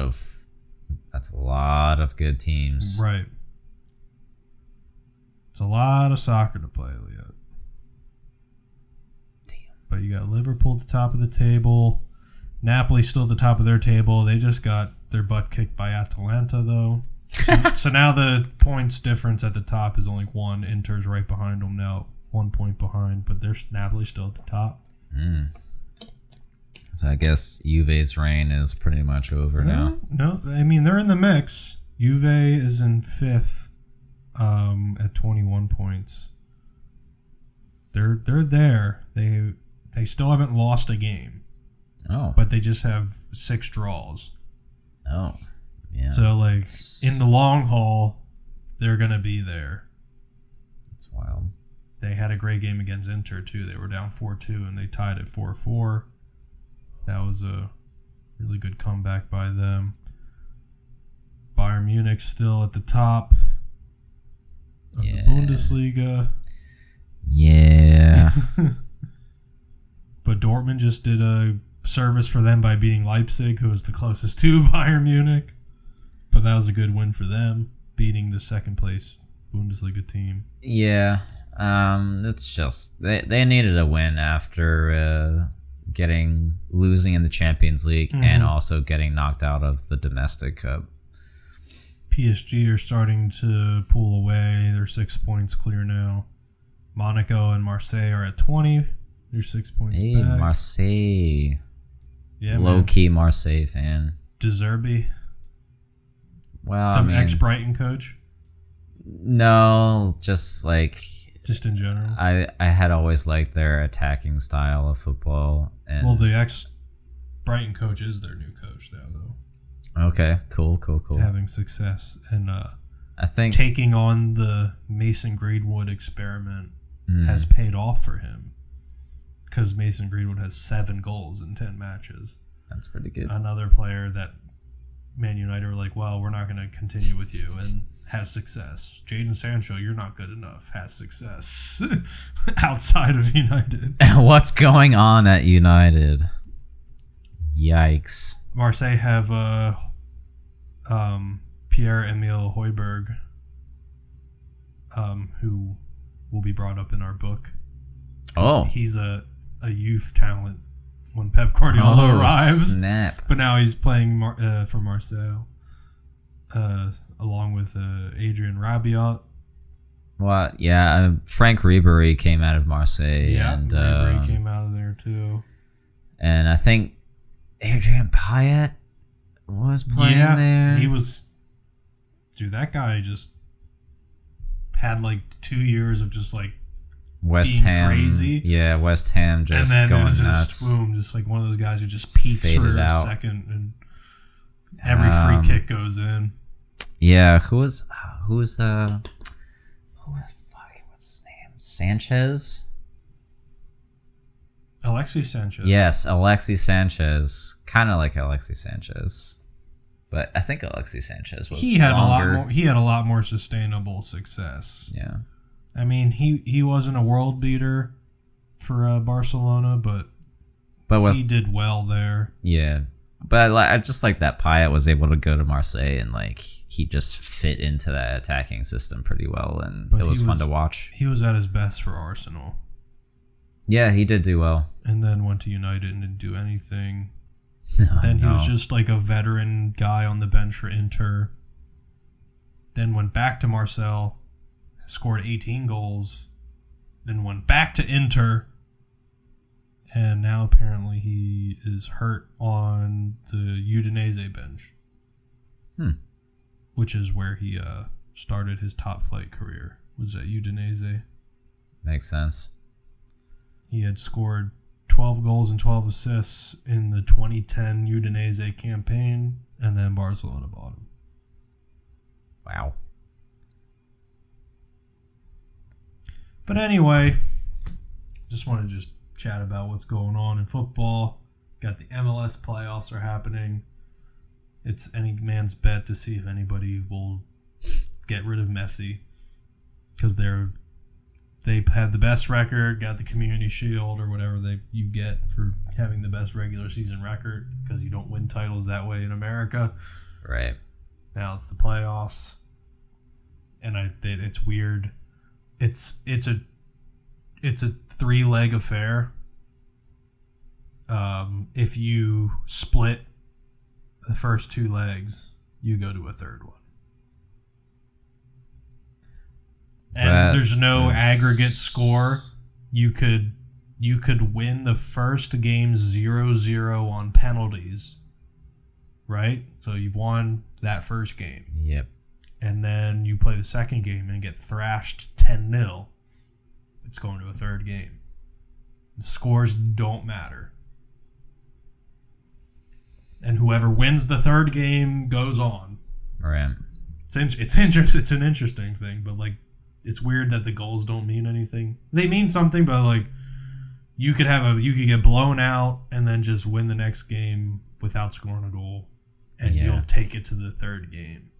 of good teams.
Right. It's a lot of soccer to play, Elliot.
Damn.
But you got Liverpool at the top of the table. Napoli still at the top of their table. They just got their butt kicked by Atalanta, though. So now the points difference at the top is only 1. Inter's right behind them now, 1 point behind. But there's Napoli still at the top.
So I guess Juve's reign is pretty much over now.
No, I mean, they're in the mix. Juve is in 5th at 21 points. They're there. They still haven't lost a game.
Oh.
But they just have 6 draws.
Oh. Yeah.
So, in the long haul, they're going to be there.
That's wild.
They had a great game against Inter, too. They were down 4-2, and they tied at 4-4. That was a really good comeback by them. Bayern Munich still at the top of the Bundesliga.
Yeah.
But Dortmund just did a service for them by beating Leipzig, who was the closest to Bayern Munich. But that was a good win for them, beating the second place Bundesliga team.
Yeah. It's just they needed a win after losing in the Champions League and also getting knocked out of the domestic cup.
PSG are starting to pull away. They're 6 points clear now. Monaco and Marseille are at 20. They're 6 points back.
Marseille.
Yeah,
Low-key Marseille fan.
De Zerbi.
Well,
the ex-Brighton coach?
No, just like...
Just in general?
I had always liked their attacking style of football. And
well, the ex-Brighton coach is their new coach now, though.
Okay, cool.
Having success and
I think
taking on the Mason Greenwood experiment has paid off for him. Because Mason Greenwood has 7 goals in 10 matches.
That's pretty good.
Another player that Man United were like, well, we're not going to continue with you, and has success. Jadon Sancho, you're not good enough, has success outside of United.
What's going on at United? Yikes.
Marseille have Pierre-Emile Højbjerg, who will be brought up in our book.
Oh.
He's a youth talent when Pep Guardiola arrives.
Snap.
But now he's playing for Marseille, along with Adrian Rabiot.
Well, yeah, Frank Ribery came out of Marseille.
Yeah,
and
Ribery came out of there too.
And I think Adrian Payet was playing there.
He was. Dude, that guy just had like 2 years of just like
West
being
Ham,
crazy.
Yeah, West Ham just
and then
going
just,
nuts.
Boom, just like one of those guys who just peaks
Faded
for
out.
a second, and every free kick goes in.
Yeah, what's his name? Sanchez?
Alexis Sanchez.
Yes, Alexis Sanchez. Kind of like Alexis Sanchez. But I think Alexis Sanchez was
He had
longer.
a lot more sustainable success.
Yeah.
I mean, he wasn't a world beater for Barcelona, but he did well there.
Yeah. But I just like that Payet was able to go to Marseille and like he just fit into that attacking system pretty well, and it was fun to watch.
He was at his best for Arsenal.
Yeah, he did do well.
And then went to United and didn't do anything. Then he was just like a veteran guy on the bench for Inter. Then went back to Marseille, scored 18 goals, then went back to Inter, and now apparently he is hurt on the Udinese bench, which is where he started his top flight career, was at Udinese.
Makes sense.
He had scored 12 goals and 12 assists in the 2010 Udinese campaign, and then Barcelona bought him.
Wow.
But anyway, just want to just chat about what's going on in football. Got the MLS playoffs are happening. It's any man's bet to see if anybody will get rid of Messi, because they've had the best record, got the Community Shield or whatever you get for having the best regular season record, because you don't win titles that way in America.
Right.
Now it's the playoffs, and it's weird. It's a 3-leg affair. If you split the first 2 legs, you go to a third one. And there's no aggregate score. You could win the first game 0-0 on penalties, right? So you've won that first game.
Yep.
And then you play the second game and get thrashed 10-0. It's going to a third game. The scores don't matter. And whoever wins the third game goes on.
Right.
It's an interesting thing, but like, it's weird that the goals don't mean anything. They mean something, but like, you could get blown out and then just win the next game without scoring a goal, and you'll take it to the third game.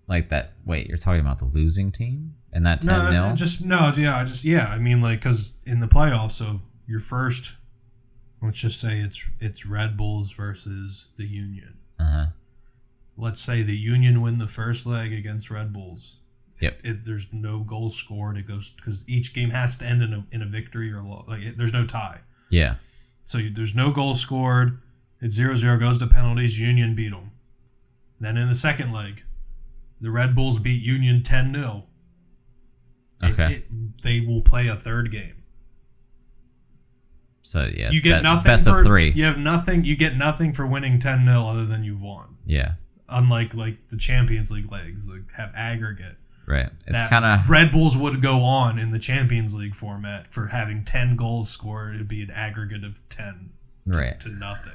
Like that. Wait, you're talking about the losing team and that 10-0?
I mean, like, because in the playoffs, so your first, let's just say it's Red Bulls versus the Union. Let's say the Union win the first leg against Red Bulls.
Yep.
There's no goal scored. It goes, because each game has to end in a victory or loss. Like, there's no tie.
Yeah.
So there's no goal scored. It's 0-0, goes to penalties. Union beat them. Then in the second leg, the Red Bulls beat Union 10-0.
Okay.
They will play a third game.
So yeah,
you get nothing
best of 3.
You have nothing. You get nothing for winning 10-0 other than you've won.
Yeah.
Unlike the Champions League legs, have aggregate.
Right. It's kind of
Red Bulls would go on in the Champions League format for having 10 goals scored. It'd be an aggregate of 10 to nothing.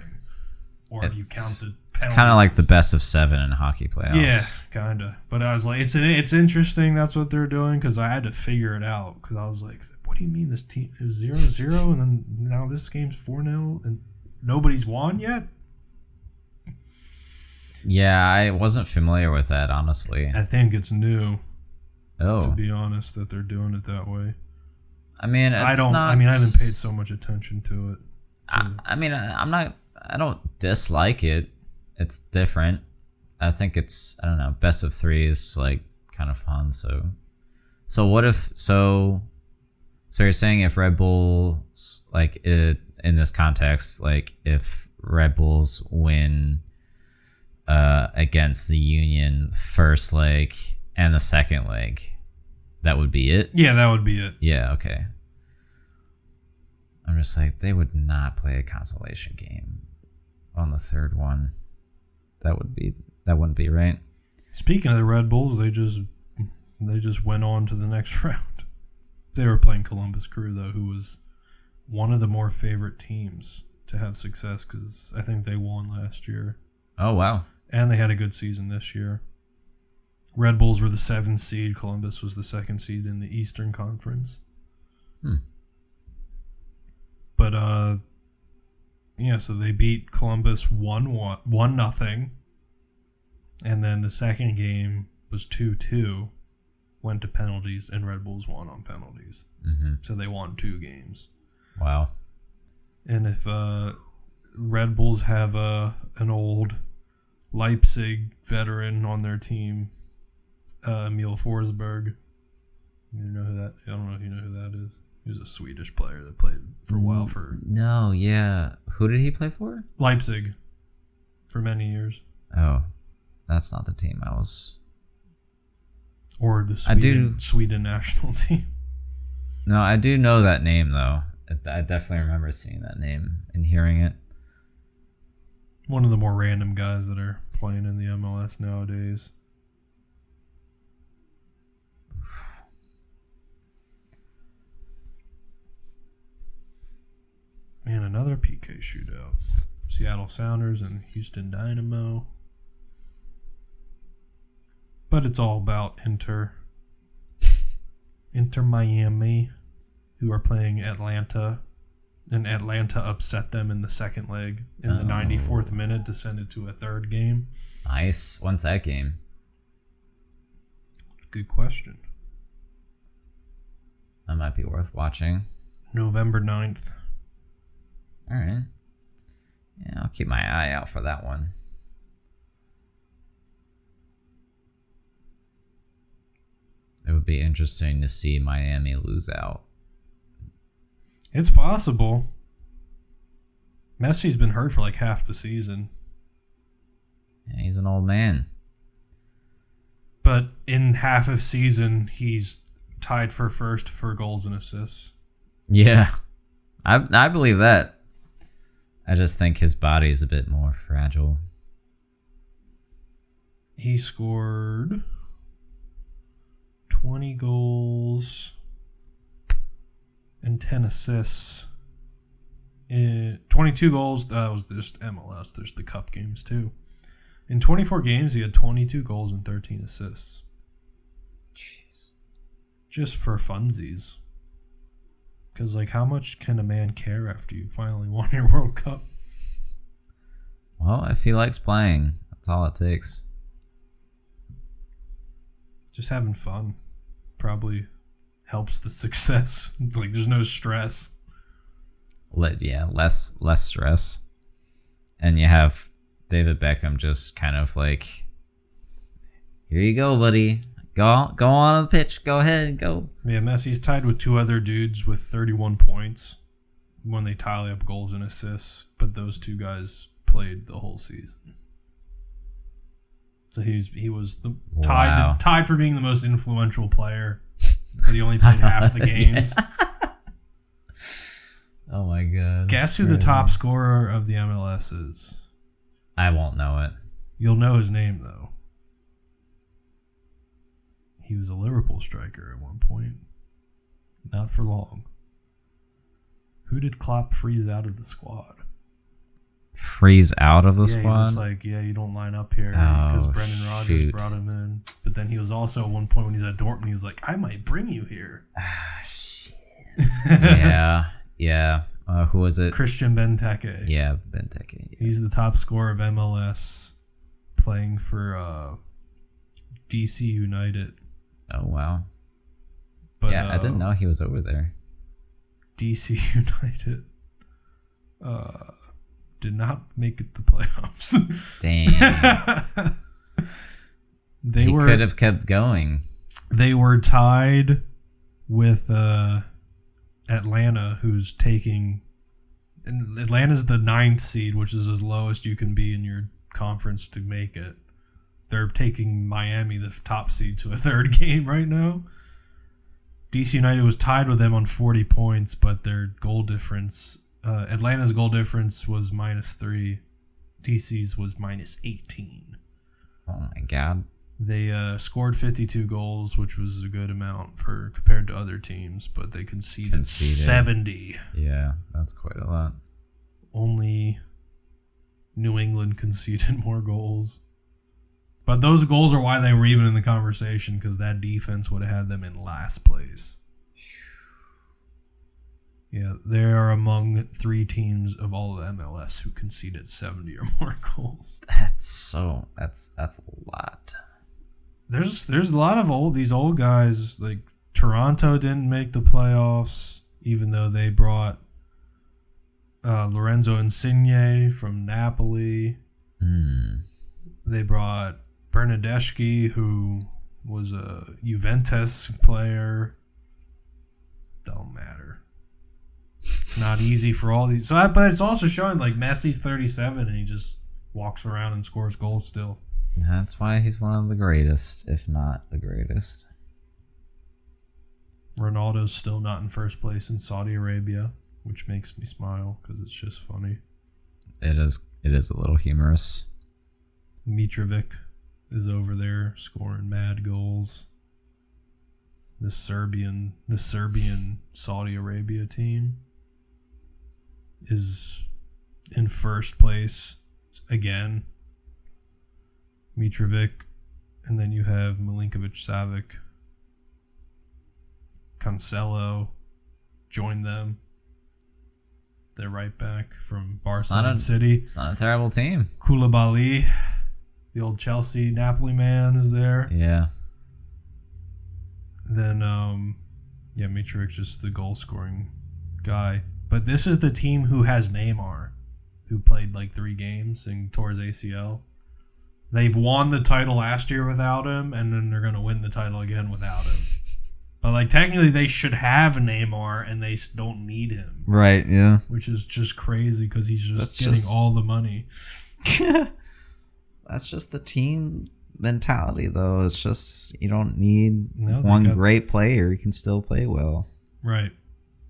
Or if you count the penalties.
It's kind of like the best of 7 in hockey playoffs.
Yeah, kind of. But I was like, it's interesting that's what they're doing because I had to figure it out because I was like, what do you mean this team is 0-0 and then now this game's 4-0 and nobody's won yet?
Yeah, I wasn't familiar with that, honestly.
I think it's new.
Oh.
To be honest, that they're doing it that way.
I mean, I
haven't paid so much attention to it.
I don't dislike it. It's different. I think it's, I don't know, best of 3 is like kind of fun. So what if, so you're saying if Red Bulls, like in this context, like if Red Bulls win against the Union first leg and the second leg, that would be it?
Yeah, that would be it.
Yeah, okay. I'm just like, they would not play a consolation game on the third one. That wouldn't be right. Speaking
of the Red Bulls, they just went on to the next round. They were playing Columbus Crew though, who was one of the more favorite teams to have success because I think they won last year.
Oh wow!
And they had a good season this year. Red Bulls were the 7th seed. Columbus was the 2nd seed in the Eastern Conference. But yeah, so they beat Columbus 1-0, and then the second game was 2-2, went to penalties, and Red Bulls won on penalties.
Mm-hmm.
So they won 2 games.
Wow!
And if Red Bulls have an old Leipzig veteran on their team, Emil Forsberg. You know who that? I don't know if you know who that is. He was a Swedish player that played for a while for.
No, yeah. Who did he play for?
Leipzig, for many years.
Oh, that's not the team I was.
Or the Sweden national team.
No, I do know that name though. I definitely remember seeing that name and hearing it.
One of the more random guys that are playing in the MLS nowadays. Man, another PK shootout. Seattle Sounders and Houston Dynamo. But it's all about Inter Miami, who are playing Atlanta. And Atlanta upset them in the second leg in the 94th minute to send it to a third game.
Nice. When's that game?
Good question.
That might be worth watching.
November 9th.
All right. Yeah, I'll keep my eye out for that one. It would be interesting to see Miami lose out.
It's possible. Messi's been hurt for like half the season.
Yeah, he's an old man.
But in half a season, he's tied for first for goals and assists.
Yeah. I believe that. I just think his body is a bit more fragile.
He scored 20 goals and 10 assists. 22 goals, that was just MLS. There's the cup games too. In 24 games, he had 22 goals and 13 assists.
Jeez.
Just for funsies. Because, like, how much can a man care after you finally won your World Cup?
Well, if he likes playing, that's all it takes.
Just having fun probably helps the success. Like, there's no stress.
Less stress. And you have David Beckham just kind of like, here you go, buddy. Go on the pitch. Go ahead. Go.
Yeah, Messi's tied with 2 other dudes with 31 points when they tally up goals and assists. But those 2 guys played the whole season. So he was tied for being the most influential player but he only played half the games.
Oh my god.
Guess who the top scorer of the MLS is?
I won't know it.
You'll know his name, though. He was a Liverpool striker at one point. Not for long. Who did Klopp freeze out of the squad?
Freeze out of the squad?
He's just like, you don't line up here because Brendan Rodgers brought him in. But then he was also at one point when he's at Dortmund, he was like, I might bring you here.
Ah, shit. Yeah. Who was it?
Christian Benteke.
Yeah, Benteke. Yeah.
He's the top scorer of MLS, playing for DC United.
Oh, wow.
But,
yeah, I didn't know he was over there.
DC United did not make it the playoffs.
Dang. He could have kept going.
They were tied with Atlanta, who's taking... And Atlanta's the 9th seed, which is as lowest you can be in your conference to make it. They're taking Miami, the top seed, to a third game right now. DC United was tied with them on 40 points, but their goal difference... Atlanta's goal difference was -3. DC's was -18.
Oh my god.
They scored 52 goals, which was a good amount for compared to other teams, but they conceded 70.
Yeah, that's quite a lot.
Only New England conceded more goals. But those goals are why they were even in the conversation, because that defense would have had them in last place. Yeah, they are among 3 teams of all of MLS who conceded 70 or more goals.
That's a lot.
There's a lot of these old guys. Like Toronto didn't make the playoffs, even though they brought Lorenzo Insigne from Napoli. They brought Bernardeschi, who was a Juventus player. Don't matter. It's not easy for all these. But it's also showing like Messi's 37 and he just walks around and scores goals still.
That's why he's one of the greatest, if not the greatest.
Ronaldo's still not in first place in Saudi Arabia, which makes me smile because it's just funny.
It is a little humorous.
Mitrovic is over there scoring mad goals. The Serbian Saudi Arabia team is in first place again. Mitrovic, and then you have Milinkovic-Savic. Cancelo joined them. They're right back from Barcelona City.
It's not a terrible team.
Koulibaly, the old Chelsea Napoli man, is there.
Yeah.
Then, Mitrovic's just the goal-scoring guy. But this is the team who has Neymar, who played like 3 games and tore his ACL. They've won the title last year without him, and then they're going to win the title again without him. But, like, technically they should have Neymar, and they don't need him.
Right, yeah.
Which is just crazy, because he's just getting all the money.
That's just the team mentality, though. It's just, you don't need one great player. You can still play well.
Right.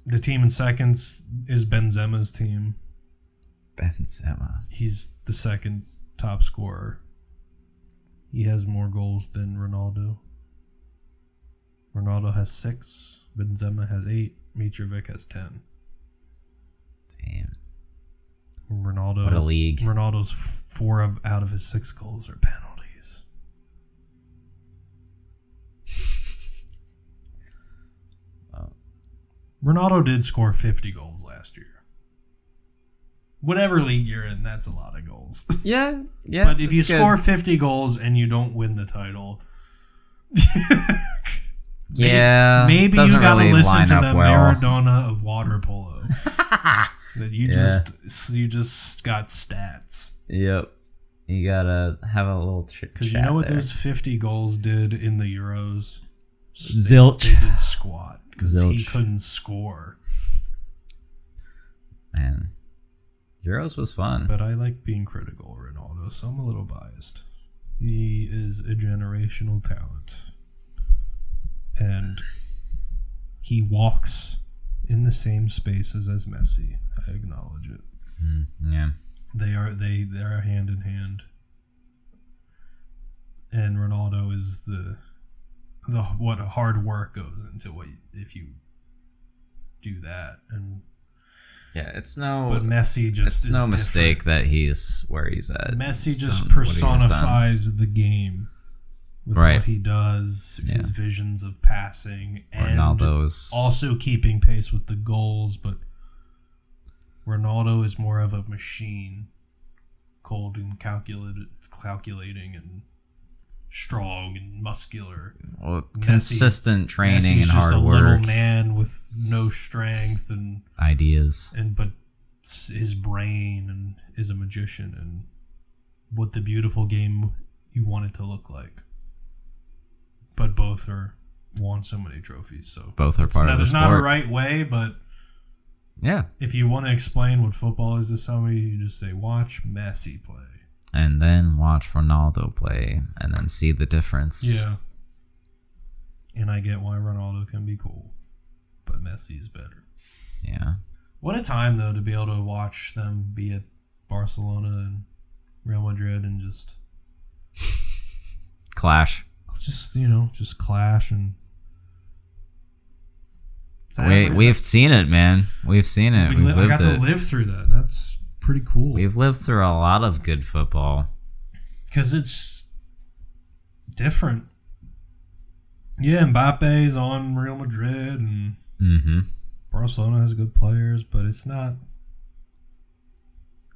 The team in seconds is Benzema's team.
Benzema.
He's the second top scorer. He has more goals than Ronaldo. Ronaldo has 6. Benzema has 8. Mitrovic has 10.
Damn.
Ronaldo.
What a league.
Ronaldo's 4 out of his 6 goals are penalties. Ronaldo did score 50 goals last year. Whatever league you're in, that's a lot of goals.
Yeah.
But if you score 50 goals and you don't win the title, maybe you got to listen to the Maradona of water polo. That you just got stats.
Yep. You gotta have a little chat.
Because you know what those 50 goals did in the Euros?
Zilch.
They did squat because he couldn't score.
Man, Euros was fun.
But I like being critical of Ronaldo, so I'm a little biased. He is a generational talent. And he walks in the same spaces as Messi. I acknowledge it.
Yeah.
They are hand in hand. And Ronaldo is the what hard work goes into if you do that. And
yeah, but
Messi just
it's no mistake that he's where he's at.
Messi just personifies the game with what he does, his visions of passing, and
Ronaldo's
also keeping pace with the goals. But Ronaldo is more of a machine, cold and calculating and strong and muscular.
Well, consistent training and hard work. Messi's just a
little man with no strength and
ideas,
but his brain and is a magician and what the beautiful game you want it to look like. But both won so many trophies, so
both are part of the sport.
There's not a right way, but
yeah,
if you want to explain what football is to somebody, you just say watch Messi play.
And then watch Ronaldo play, and then see the difference.
Yeah. And I get why Ronaldo can be cool, but Messi is better.
Yeah.
What a time, though, to be able to watch them be at Barcelona and Real Madrid and just
clash.
Just clash and.
We've seen it, man. We've seen it.
I got to live through that. That's pretty cool.
We've lived through a lot of good football
because it's different. Yeah, Mbappe's on Real Madrid and Barcelona has good players, but it's not.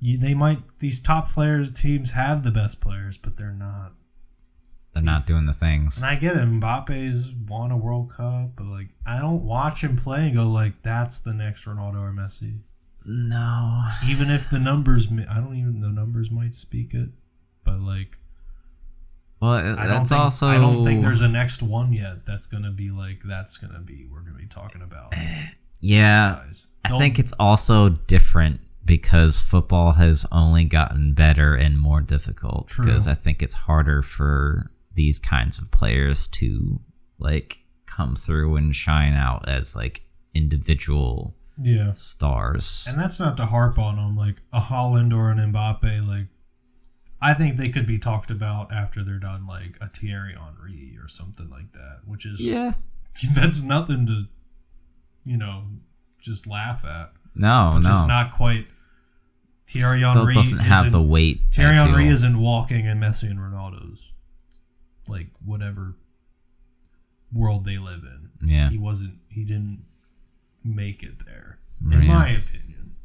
These top players teams have the best players, but they're not.
They're not doing the things.
And I get it. Mbappe's won a World Cup, but I don't watch him play and go that's the next Ronaldo or Messi.
No.
Even if the numbers, the numbers might speak it, but
well,
I don't think there's a next one yet. We're gonna be talking about.
Yeah, I think it's also different because football has only gotten better and more difficult.
True.
Because I think it's harder for these kinds of players to come through and shine out as individual.
Yeah,
stars.
And that's not to harp on them, a Haaland or an Mbappe. I think they could be talked about after they're done, a Thierry Henry or something like that. Which is that's nothing to, just laugh at.
No,
Just not quite. Thierry Henry
doesn't have the weight.
Thierry Henry isn't walking in Messi and Ronaldo's, whatever world they live in.
Yeah,
He didn't make it there, in my opinion.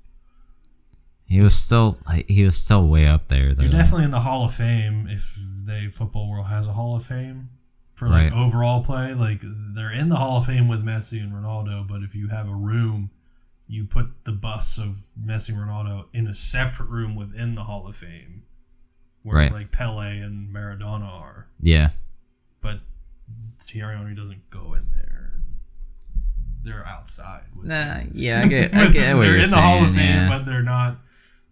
He was still way up there, though.
You're definitely in the Hall of Fame if football world has a Hall of Fame for overall play. They're in the Hall of Fame with Messi and Ronaldo, but if you have a room, you put the busts of Messi and Ronaldo in a separate room within the Hall of Fame, where Pele and Maradona are.
Yeah,
but Thierry Henry doesn't go in there. They're outside.
I get what you're saying.
They're in the Hall of Fame, but they're not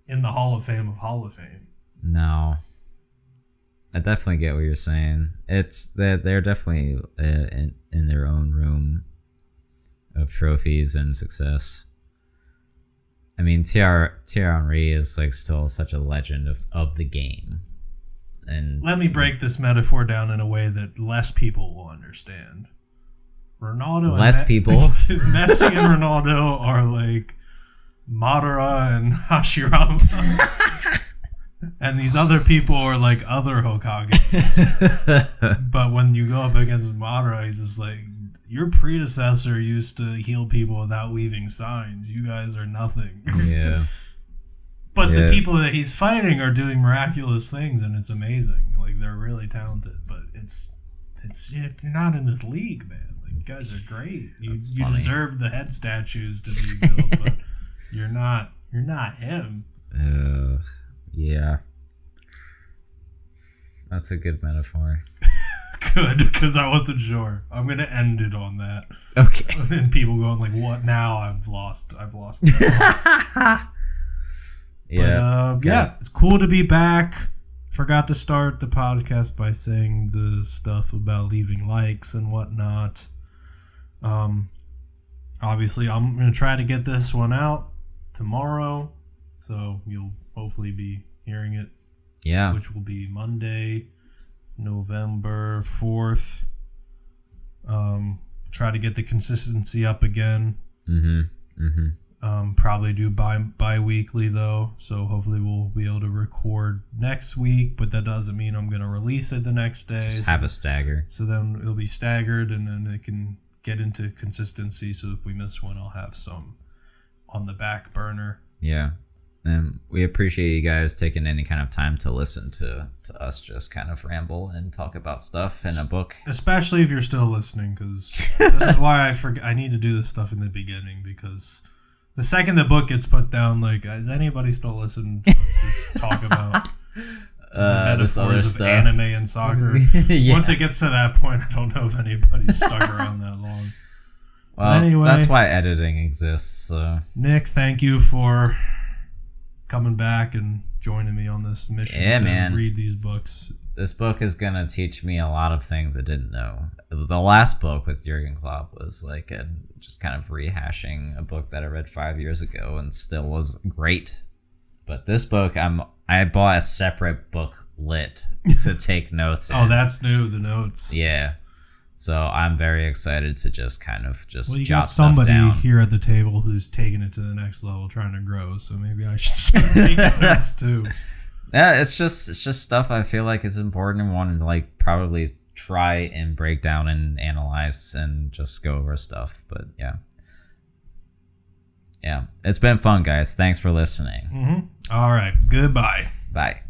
in the Hall of Fame of Hall of Fame.
No, I definitely get what you're saying. It's that they're definitely in their own room of trophies and success. I mean, Thierry Henry is still such a legend of the game. And
let me break this metaphor down in a way that less people will understand.
People.
Messi and Ronaldo are Madara and Hashirama. And these other people are other Hokages. But when you go up against Madara, he's just your predecessor used to heal people without weaving signs. You guys are nothing.
Yeah.
But the people that he's fighting are doing miraculous things, and it's amazing. They're really talented, but you're not in this league, man. You guys are great. You deserve the head statues to be built, but you're not him.
Yeah. That's a good metaphor.
Good, because I wasn't sure. I'm gonna end it on that.
Okay.
And then people going what now? I've lost. Yeah, it's cool to be back. Forgot to start the podcast by saying the stuff about leaving likes and whatnot. obviously, I'm going to try to get this one out tomorrow. So you'll hopefully be hearing it.
Yeah.
Which will be Monday, November 4th. Try to get the consistency up again. Probably do bi-weekly though, so hopefully we'll be able to record next week, but that doesn't mean I'm going to release it the next day.
Just have a stagger.
So then it'll be staggered, and then it can get into consistency, so if we miss one, I'll have some on the back burner.
Yeah. And we appreciate you guys taking any kind of time to listen to us just kind of ramble and talk about stuff in a book.
Especially if you're still listening, because this is why I need to do this stuff in the beginning, because the second the book gets put down, like, is anybody still listening to us talk about the metaphors of anime and soccer? Yeah. Once it gets to that point, I don't know if anybody's stuck around that long.
Well, anyway, that's why editing exists. So.
Nick, thank you for coming back and joining me on this mission to read these books.
This book is going to teach me a lot of things I didn't know. The last book with Jurgen Klopp was like just kind of rehashing a book that I read 5 years ago and still was great. But this book, I bought a separate book lit to take notes in.
Oh, that's new, the notes.
Yeah. So I'm very excited to just kind of jot stuff down.
You got somebody here at the table who's taking it to the next level, trying to grow. So maybe I should start taking notes too.
Yeah, it's just stuff I feel like is important and want to like probably try and break down and analyze and just go over stuff. But yeah, it's been fun, guys. Thanks for listening.
All right, goodbye.
Bye.